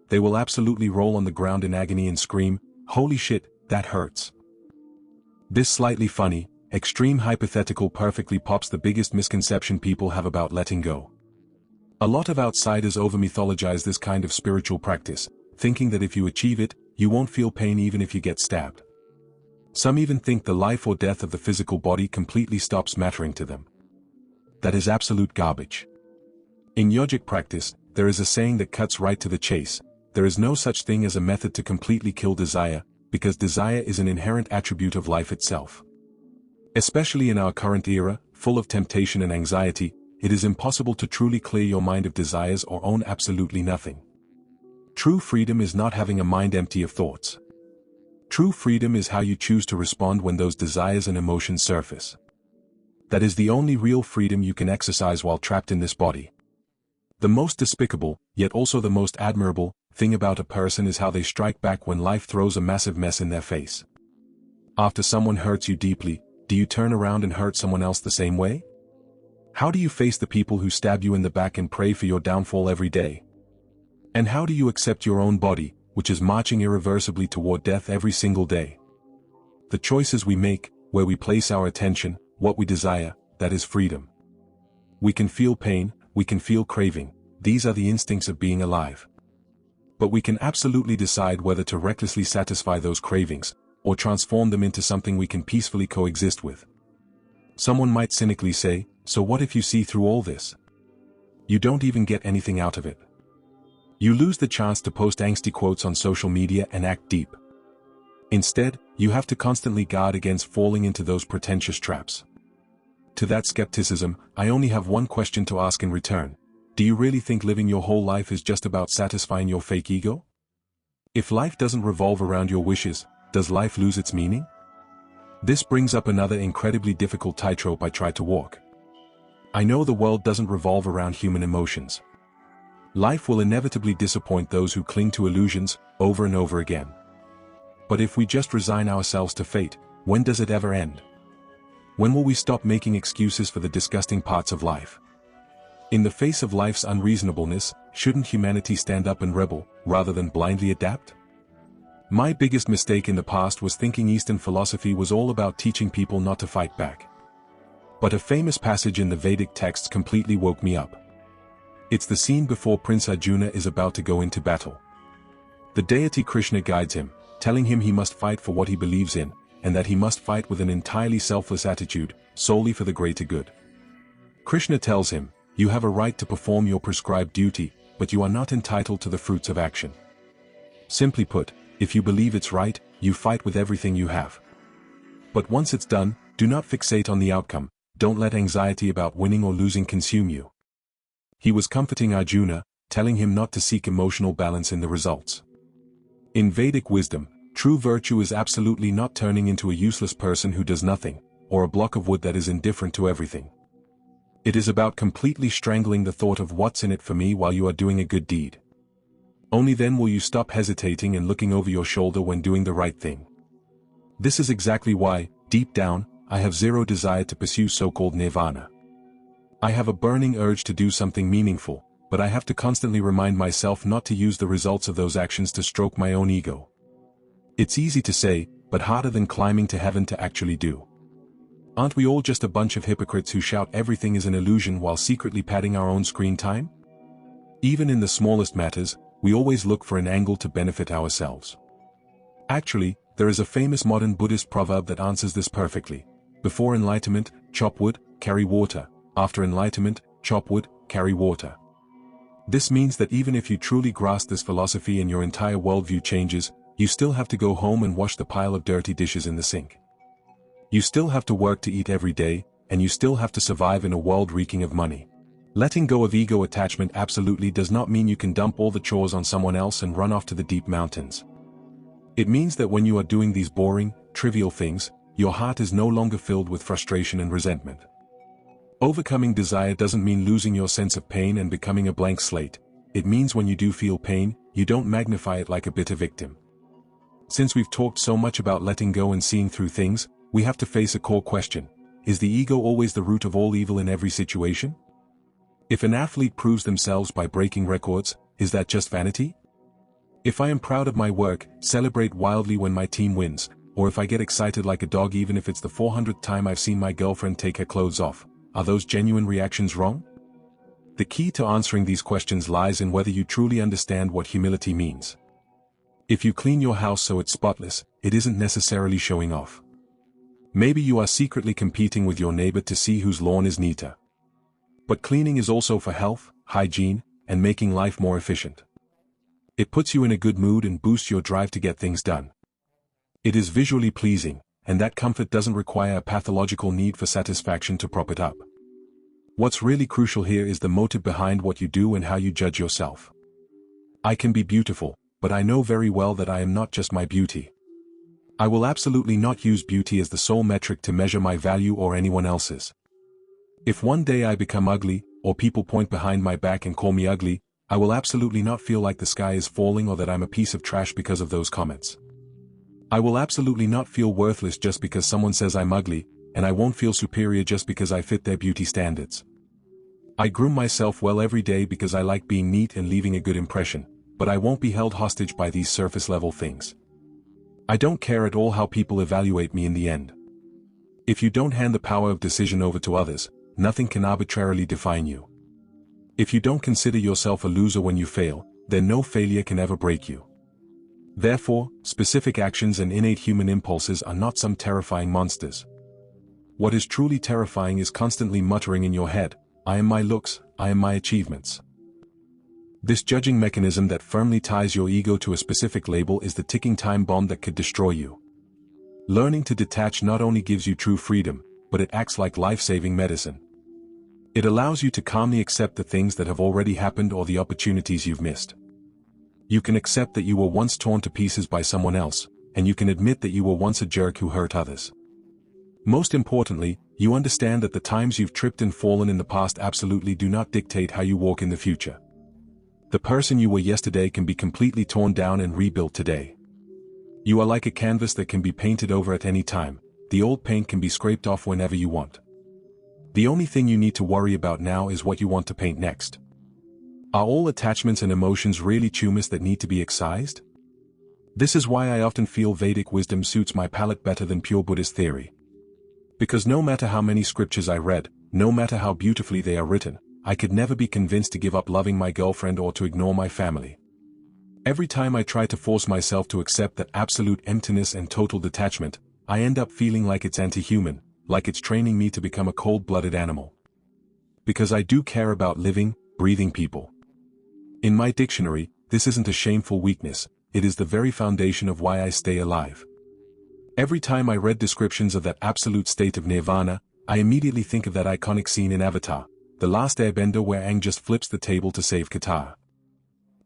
They will absolutely roll on the ground in agony and scream, holy shit, that hurts. This slightly funny, extreme hypothetical perfectly pops the biggest misconception people have about letting go. A lot of outsiders over-mythologize this kind of spiritual practice, thinking that if you achieve it, you won't feel pain even if you get stabbed. Some even think the life or death of the physical body completely stops mattering to them. That is absolute garbage. In yogic practice, there is a saying that cuts right to the chase: there is no such thing as a method to completely kill desire, because desire is an inherent attribute of life itself. Especially in our current era, full of temptation and anxiety, it is impossible to truly clear your mind of desires or own absolutely nothing. True freedom is not having a mind empty of thoughts. True freedom is how you choose to respond when those desires and emotions surface. That is the only real freedom you can exercise while trapped in this body. The most despicable, yet also the most admirable, thing about a person is how they strike back when life throws a massive mess in their face. After someone hurts you deeply, do you turn around and hurt someone else the same way? How do you face the people who stab you in the back and pray for your downfall every day? And how do you accept your own body, which is marching irreversibly toward death every single day? The choices we make, where we place our attention, what we desire, that is freedom. We can feel pain, we can feel craving, these are the instincts of being alive. But we can absolutely decide whether to recklessly satisfy those cravings, or transform them into something we can peacefully coexist with. Someone might cynically say, so what if you see through all this? You don't even get anything out of it. You lose the chance to post angsty quotes on social media and act deep. Instead, you have to constantly guard against falling into those pretentious traps. To that skepticism, I only have one question to ask in return. Do you really think living your whole life is just about satisfying your fake ego? If life doesn't revolve around your wishes, does life lose its meaning? This brings up another incredibly difficult tightrope I try to walk. I know the world doesn't revolve around human emotions. Life will inevitably disappoint those who cling to illusions, over and over again. But if we just resign ourselves to fate, when does it ever end? When will we stop making excuses for the disgusting parts of life? In the face of life's unreasonableness, shouldn't humanity stand up and rebel, rather than blindly adapt? My biggest mistake in the past was thinking Eastern philosophy was all about teaching people not to fight back. But a famous passage in the Vedic texts completely woke me up. It's the scene before Prince Arjuna is about to go into battle. The deity Krishna guides him, telling him he must fight for what he believes in, and that he must fight with an entirely selfless attitude, solely for the greater good. Krishna tells him, you have a right to perform your prescribed duty, but you are not entitled to the fruits of action. Simply put, if you believe it's right, you fight with everything you have. But once it's done, do not fixate on the outcome, don't let anxiety about winning or losing consume you. He was comforting Arjuna, telling him not to seek emotional balance in the results. In Vedic wisdom, true virtue is absolutely not turning into a useless person who does nothing, or a block of wood that is indifferent to everything. It is about completely strangling the thought of what's in it for me while you are doing a good deed. Only then will you stop hesitating and looking over your shoulder when doing the right thing. This is exactly why, deep down, I have zero desire to pursue so-called nirvana. I have a burning urge to do something meaningful, but I have to constantly remind myself not to use the results of those actions to stroke my own ego. It's easy to say, but harder than climbing to heaven to actually do. Aren't we all just a bunch of hypocrites who shout everything is an illusion while secretly padding our own screen time? Even in the smallest matters, we always look for an angle to benefit ourselves. Actually, there is a famous modern Buddhist proverb that answers this perfectly. Before enlightenment, chop wood, carry water. After enlightenment, chop wood, carry water. This means that even if you truly grasp this philosophy and your entire worldview changes, you still have to go home and wash the pile of dirty dishes in the sink. You still have to work to eat every day, and you still have to survive in a world reeking of money. Letting go of ego attachment absolutely does not mean you can dump all the chores on someone else and run off to the deep mountains. It means that when you are doing these boring, trivial things, your heart is no longer filled with frustration and resentment. Overcoming desire doesn't mean losing your sense of pain and becoming a blank slate. It means when you do feel pain, you don't magnify it like a bitter victim. Since we've talked so much about letting go and seeing through things, we have to face a core question. Is the ego always the root of all evil in every situation? If an athlete proves themselves by breaking records, is that just vanity? If I am proud of my work, celebrate wildly when my team wins, or if I get excited like a dog even if it's the 400th time I've seen my girlfriend take her clothes off, are those genuine reactions wrong? The key to answering these questions lies in whether you truly understand what humility means. If you clean your house so it's spotless, it isn't necessarily showing off. Maybe you are secretly competing with your neighbor to see whose lawn is neater. But cleaning is also for health, hygiene, and making life more efficient. It puts you in a good mood and boosts your drive to get things done. It is visually pleasing, and that comfort doesn't require a pathological need for satisfaction to prop it up. What's really crucial here is the motive behind what you do and how you judge yourself. I can be beautiful, but I know very well that I am not just my beauty. I will absolutely not use beauty as the sole metric to measure my value or anyone else's. If one day I become ugly, or people point behind my back and call me ugly, I will absolutely not feel like the sky is falling or that I'm a piece of trash because of those comments. I will absolutely not feel worthless just because someone says I'm ugly, and I won't feel superior just because I fit their beauty standards. I groom myself well every day because I like being neat and leaving a good impression, but I won't be held hostage by these surface-level things. I don't care at all how people evaluate me in the end. If you don't hand the power of decision over to others, nothing can arbitrarily define you. If you don't consider yourself a loser when you fail, then no failure can ever break you. Therefore, specific actions and innate human impulses are not some terrifying monsters. What is truly terrifying is constantly muttering in your head, I am my looks, I am my achievements. This judging mechanism that firmly ties your ego to a specific label is the ticking time bomb that could destroy you. Learning to detach not only gives you true freedom, but it acts like life-saving medicine. It allows you to calmly accept the things that have already happened or the opportunities you've missed. You can accept that you were once torn to pieces by someone else, and you can admit that you were once a jerk who hurt others. Most importantly, you understand that the times you've tripped and fallen in the past absolutely do not dictate how you walk in the future. The person you were yesterday can be completely torn down and rebuilt today. You are like a canvas that can be painted over at any time. The old paint can be scraped off whenever you want. The only thing you need to worry about now is what you want to paint next. Are all attachments and emotions really tumors that need to be excised? This is why I often feel Vedic wisdom suits my palate better than pure Buddhist theory. Because no matter how many scriptures I read, no matter how beautifully they are written, I could never be convinced to give up loving my girlfriend or to ignore my family. Every time I try to force myself to accept that absolute emptiness and total detachment, I end up feeling like it's anti-human, like it's training me to become a cold-blooded animal. Because I do care about living, breathing people. In my dictionary, this isn't a shameful weakness, it is the very foundation of why I stay alive. Every time I read descriptions of that absolute state of nirvana, I immediately think of that iconic scene in Avatar, The Last Airbender, where Aang just flips the table to save Katara.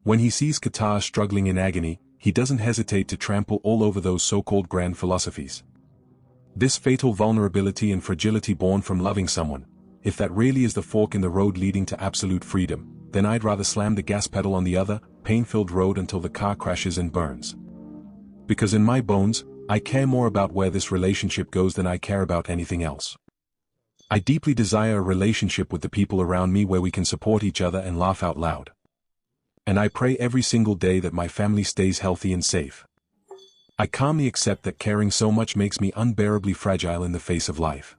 When he sees Katara struggling in agony, he doesn't hesitate to trample all over those so-called grand philosophies. This fatal vulnerability and fragility born from loving someone, if that really is the fork in the road leading to absolute freedom, then I'd rather slam the gas pedal on the other, pain-filled road until the car crashes and burns. Because in my bones, I care more about where this relationship goes than I care about anything else. I deeply desire a relationship with the people around me where we can support each other and laugh out loud. And I pray every single day that my family stays healthy and safe. I calmly accept that caring so much makes me unbearably fragile in the face of life.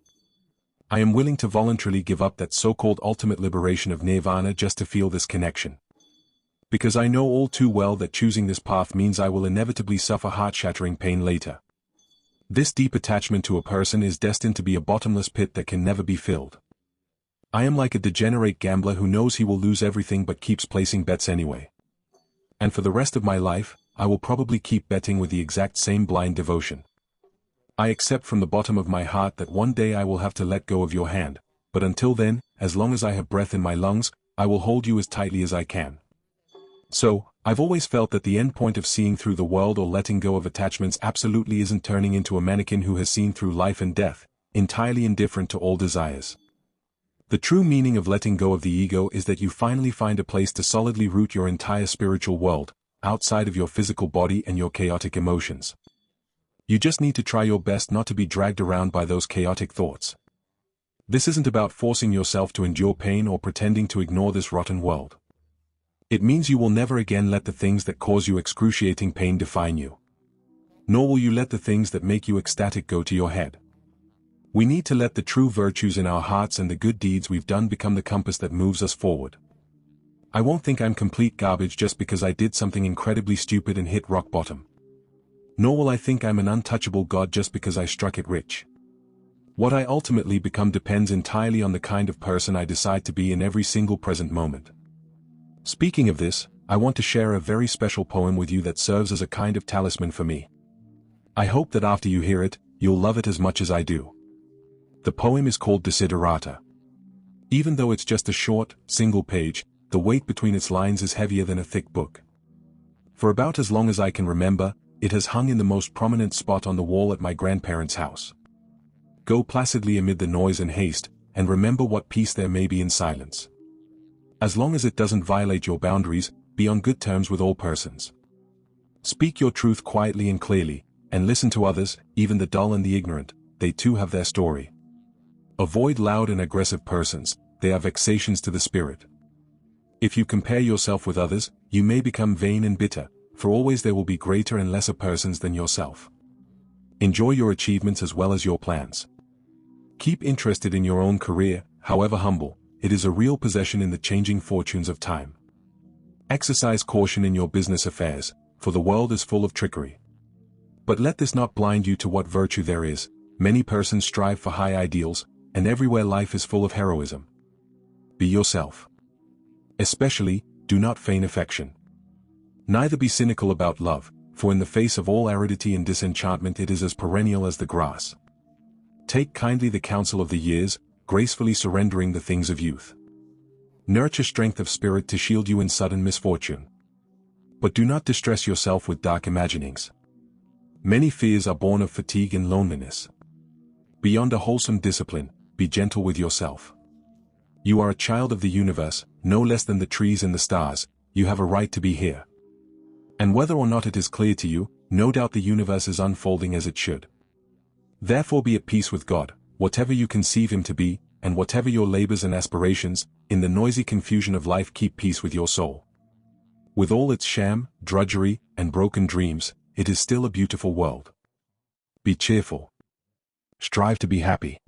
I am willing to voluntarily give up that so-called ultimate liberation of nirvana just to feel this connection. Because I know all too well that choosing this path means I will inevitably suffer heart-shattering pain later. This deep attachment to a person is destined to be a bottomless pit that can never be filled. I am like a degenerate gambler who knows he will lose everything but keeps placing bets anyway. And for the rest of my life, I will probably keep betting with the exact same blind devotion. I accept from the bottom of my heart that one day I will have to let go of your hand, but until then, as long as I have breath in my lungs, I will hold you as tightly as I can. So, I've always felt that the end point of seeing through the world or letting go of attachments absolutely isn't turning into a mannequin who has seen through life and death, entirely indifferent to all desires. The true meaning of letting go of the ego is that you finally find a place to solidly root your entire spiritual world, outside of your physical body and your chaotic emotions. You just need to try your best not to be dragged around by those chaotic thoughts. This isn't about forcing yourself to endure pain or pretending to ignore this rotten world. It means you will never again let the things that cause you excruciating pain define you. Nor will you let the things that make you ecstatic go to your head. We need to let the true virtues in our hearts and the good deeds we've done become the compass that moves us forward. I won't think I'm complete garbage just because I did something incredibly stupid and hit rock bottom. Nor will I think I'm an untouchable god just because I struck it rich. What I ultimately become depends entirely on the kind of person I decide to be in every single present moment. Speaking of this, I want to share a very special poem with you that serves as a kind of talisman for me. I hope that after you hear it, you'll love it as much as I do. The poem is called Desiderata. Even though it's just a short, single page, the weight between its lines is heavier than a thick book. For about as long as I can remember, it has hung in the most prominent spot on the wall at my grandparents' house. Go placidly amid the noise and haste, and remember what peace there may be in silence. As long as it doesn't violate your boundaries, be on good terms with all persons. Speak your truth quietly and clearly, and listen to others, even the dull and the ignorant, they too have their story. Avoid loud and aggressive persons, they are vexations to the spirit. If you compare yourself with others, you may become vain and bitter, for always there will be greater and lesser persons than yourself. Enjoy your achievements as well as your plans. Keep interested in your own career, however humble. It is a real possession in the changing fortunes of time. Exercise caution in your business affairs, for the world is full of trickery. But let this not blind you to what virtue there is. Many persons strive for high ideals, and everywhere life is full of heroism. Be yourself. Especially, do not feign affection. Neither be cynical about love, for in the face of all aridity and disenchantment it is as perennial as the grass. Take kindly the counsel of the years, gracefully surrendering the things of youth. Nurture strength of spirit to shield you in sudden misfortune. But do not distress yourself with dark imaginings. Many fears are born of fatigue and loneliness. Beyond a wholesome discipline, be gentle with yourself. You are a child of the universe, no less than the trees and the stars, you have a right to be here. And whether or not it is clear to you, no doubt the universe is unfolding as it should. Therefore be at peace with God, whatever you conceive him to be, and whatever your labors and aspirations, in the noisy confusion of life keep peace with your soul. With all its sham, drudgery, and broken dreams, it is still a beautiful world. Be cheerful. Strive to be happy.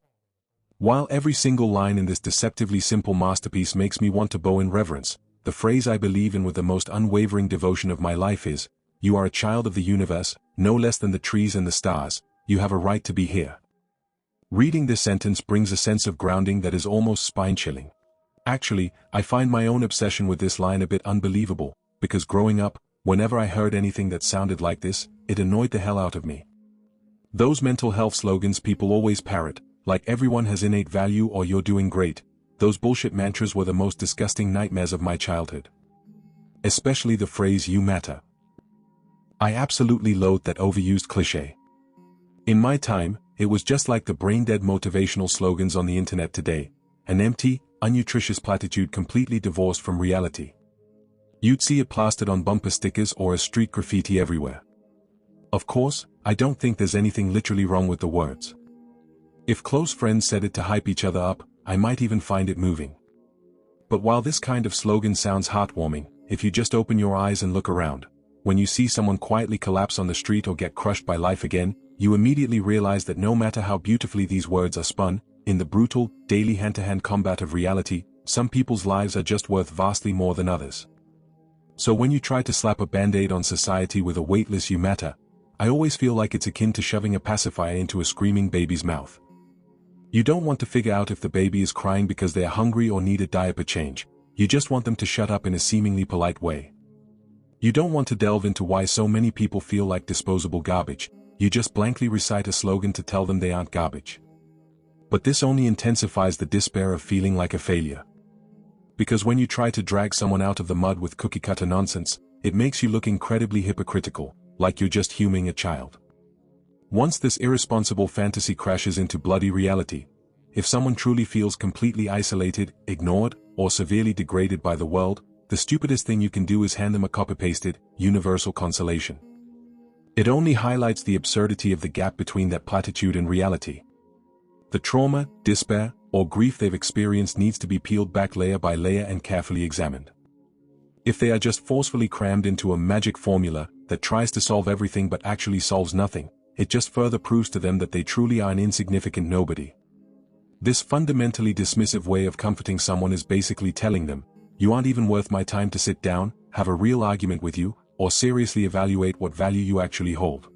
While every single line in this deceptively simple masterpiece makes me want to bow in reverence, the phrase I believe in with the most unwavering devotion of my life is, you are a child of the universe, no less than the trees and the stars, you have a right to be here. Reading this sentence brings a sense of grounding that is almost spine-chilling. Actually, I find my own obsession with this line a bit unbelievable, because growing up, whenever I heard anything that sounded like this, it annoyed the hell out of me. Those mental health slogans people always parrot, like everyone has innate value or you're doing great, those bullshit mantras were the most disgusting nightmares of my childhood. Especially the phrase you matter. I absolutely loathe that overused cliché. In my time, it was just like the brain-dead motivational slogans on the internet today, an empty, unnutritious platitude completely divorced from reality. You'd see it plastered on bumper stickers or as street graffiti everywhere. Of course, I don't think there's anything literally wrong with the words. If close friends said it to hype each other up, I might even find it moving. But while this kind of slogan sounds heartwarming, if you just open your eyes and look around, when you see someone quietly collapse on the street or get crushed by life again, you immediately realize that no matter how beautifully these words are spun, in the brutal, daily hand-to-hand combat of reality, some people's lives are just worth vastly more than others. So when you try to slap a band-aid on society with a weightless "you matter," I always feel like it's akin to shoving a pacifier into a screaming baby's mouth. You don't want to figure out if the baby is crying because they are hungry or need a diaper change, you just want them to shut up in a seemingly polite way. You don't want to delve into why so many people feel like disposable garbage, you just blankly recite a slogan to tell them they aren't garbage. But this only intensifies the despair of feeling like a failure. Because when you try to drag someone out of the mud with cookie-cutter nonsense, it makes you look incredibly hypocritical, like you're just humouring a child. Once this irresponsible fantasy crashes into bloody reality, if someone truly feels completely isolated, ignored, or severely degraded by the world, the stupidest thing you can do is hand them a copy-pasted, universal consolation. It only highlights the absurdity of the gap between that platitude and reality. The trauma, despair, or grief they've experienced needs to be peeled back layer by layer and carefully examined. If they are just forcefully crammed into a magic formula that tries to solve everything but actually solves nothing, it just further proves to them that they truly are an insignificant nobody. This fundamentally dismissive way of comforting someone is basically telling them, "You aren't even worth my time to sit down, have a real argument with you, or seriously evaluate what value you actually hold."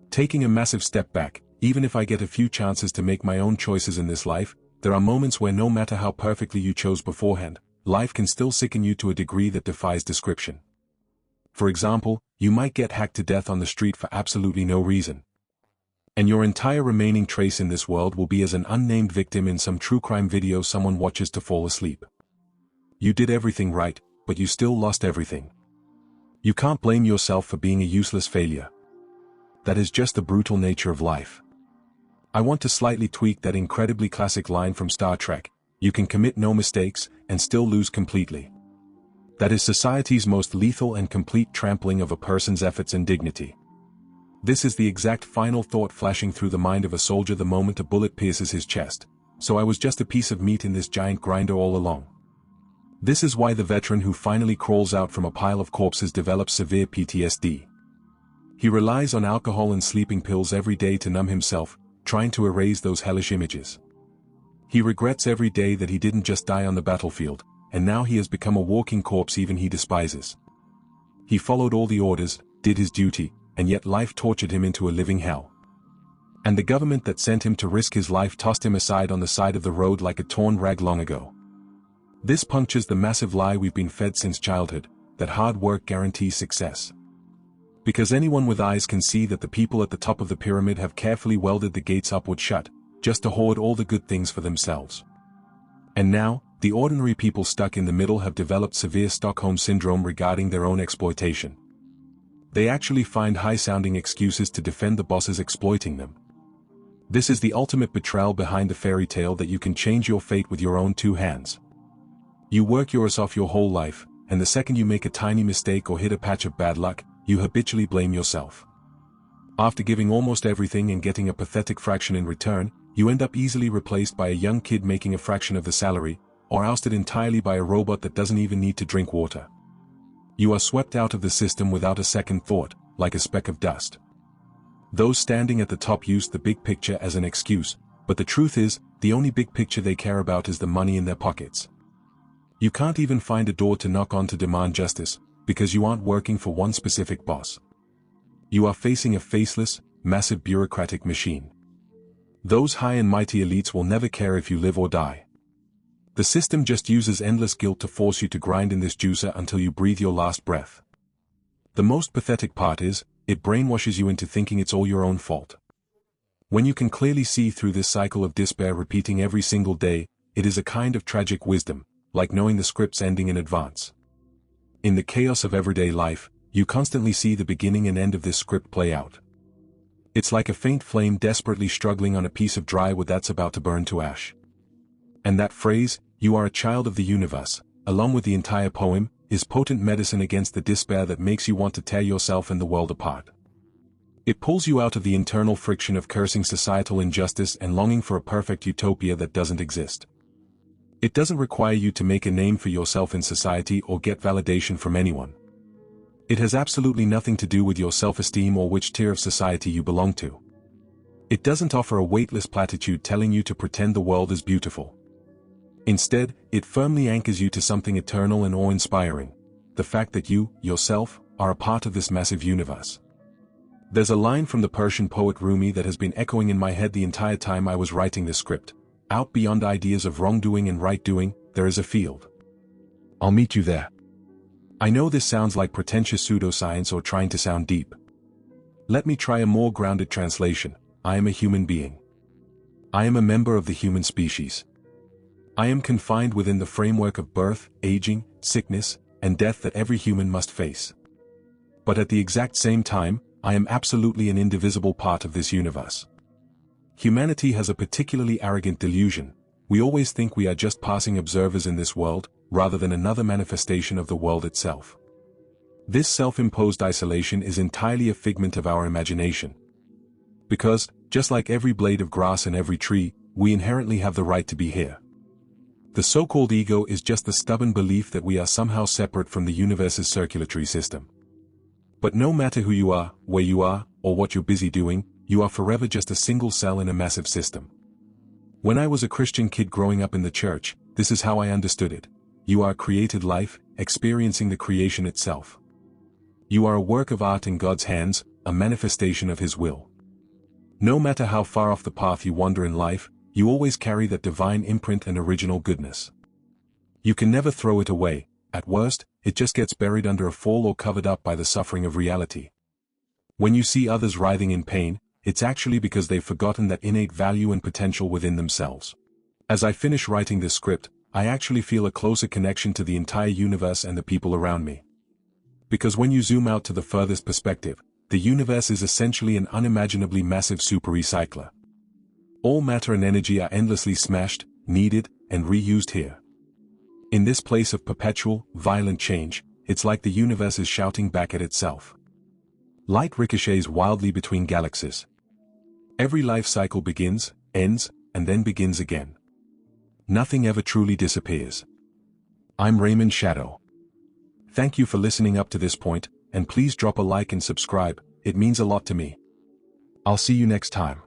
Taking a massive step back, even if I get a few chances to make my own choices in this life, there are moments where no matter how perfectly you chose beforehand, life can still sicken you to a degree that defies description. For example, you might get hacked to death on the street for absolutely no reason. And your entire remaining trace in this world will be as an unnamed victim in some true crime video someone watches to fall asleep. You did everything right, but you still lost everything. You can't blame yourself for being a useless failure. That is just the brutal nature of life. I want to slightly tweak that incredibly classic line from Star Trek, "You can commit no mistakes, and still lose completely." That is society's most lethal and complete trampling of a person's efforts and dignity. This is the exact final thought flashing through the mind of a soldier the moment a bullet pierces his chest. So I was just a piece of meat in this giant grinder all along. This is why the veteran who finally crawls out from a pile of corpses develops severe PTSD. He relies on alcohol and sleeping pills every day to numb himself, trying to erase those hellish images. He regrets every day that he didn't just die on the battlefield, and now he has become a walking corpse even he despises. He followed all the orders, did his duty, and yet life tortured him into a living hell. And the government that sent him to risk his life tossed him aside on the side of the road like a torn rag long ago. This punctures the massive lie we've been fed since childhood, that hard work guarantees success. Because anyone with eyes can see that the people at the top of the pyramid have carefully welded the gates upward shut, just to hoard all the good things for themselves. And now, the ordinary people stuck in the middle have developed severe Stockholm syndrome regarding their own exploitation. They actually find high-sounding excuses to defend the bosses exploiting them. This is the ultimate betrayal behind the fairy tale that you can change your fate with your own two hands. You work your ass off your whole life, and the second you make a tiny mistake or hit a patch of bad luck, you habitually blame yourself. After giving almost everything and getting a pathetic fraction in return, you end up easily replaced by a young kid making a fraction of the salary, or ousted entirely by a robot that doesn't even need to drink water. You are swept out of the system without a second thought, like a speck of dust. Those standing at the top use the big picture as an excuse, but the truth is, the only big picture they care about is the money in their pockets. You can't even find a door to knock on to demand justice, because you aren't working for one specific boss. You are facing a faceless, massive bureaucratic machine. Those high and mighty elites will never care if you live or die. The system just uses endless guilt to force you to grind in this juicer until you breathe your last breath. The most pathetic part is, it brainwashes you into thinking it's all your own fault. When you can clearly see through this cycle of despair repeating every single day, it is a kind of tragic wisdom, like knowing the script's ending in advance. In the chaos of everyday life, you constantly see the beginning and end of this script play out. It's like a faint flame desperately struggling on a piece of dry wood that's about to burn to ash. And that phrase, "You are a child of the universe," along with the entire poem, is potent medicine against the despair that makes you want to tear yourself and the world apart. It pulls you out of the internal friction of cursing societal injustice and longing for a perfect utopia that doesn't exist. It doesn't require you to make a name for yourself in society or get validation from anyone. It has absolutely nothing to do with your self-esteem or which tier of society you belong to. It doesn't offer a weightless platitude telling you to pretend the world is beautiful. Instead, it firmly anchors you to something eternal and awe-inspiring, the fact that you, yourself, are a part of this massive universe. There's a line from the Persian poet Rumi that has been echoing in my head the entire time I was writing this script. Out beyond ideas of wrongdoing and right-doing, there is a field. I'll meet you there. I know this sounds like pretentious pseudoscience or trying to sound deep. Let me try a more grounded translation. I am a human being. I am a member of the human species. I am confined within the framework of birth, aging, sickness, and death that every human must face. But at the exact same time, I am absolutely an indivisible part of this universe. Humanity has a particularly arrogant delusion. We always think we are just passing observers in this world, rather than another manifestation of the world itself. This self-imposed isolation is entirely a figment of our imagination. Because, just like every blade of grass and every tree, we inherently have the right to be here. The so-called ego is just the stubborn belief that we are somehow separate from the universe's circulatory system. But no matter who you are, where you are, or what you're busy doing, you are forever just a single cell in a massive system. When I was a Christian kid growing up in the church, this is how I understood it. You are a created life, experiencing the creation itself. You are a work of art in God's hands, a manifestation of His will. No matter how far off the path you wander in life, you always carry that divine imprint and original goodness. You can never throw it away. At worst, it just gets buried under a fall or covered up by the suffering of reality. When you see others writhing in pain, it's actually because they've forgotten that innate value and potential within themselves. As I finish writing this script, I actually feel a closer connection to the entire universe and the people around me. Because when you zoom out to the furthest perspective, the universe is essentially an unimaginably massive super recycler. All matter and energy are endlessly smashed, kneaded, and reused here. In this place of perpetual, violent change, it's like the universe is shouting back at itself. Light ricochets wildly between galaxies. Every life cycle begins, ends, and then begins again. Nothing ever truly disappears. I'm Raymond Shadow. Thank you for listening up to this point, and please drop a like and subscribe, it means a lot to me. I'll see you next time.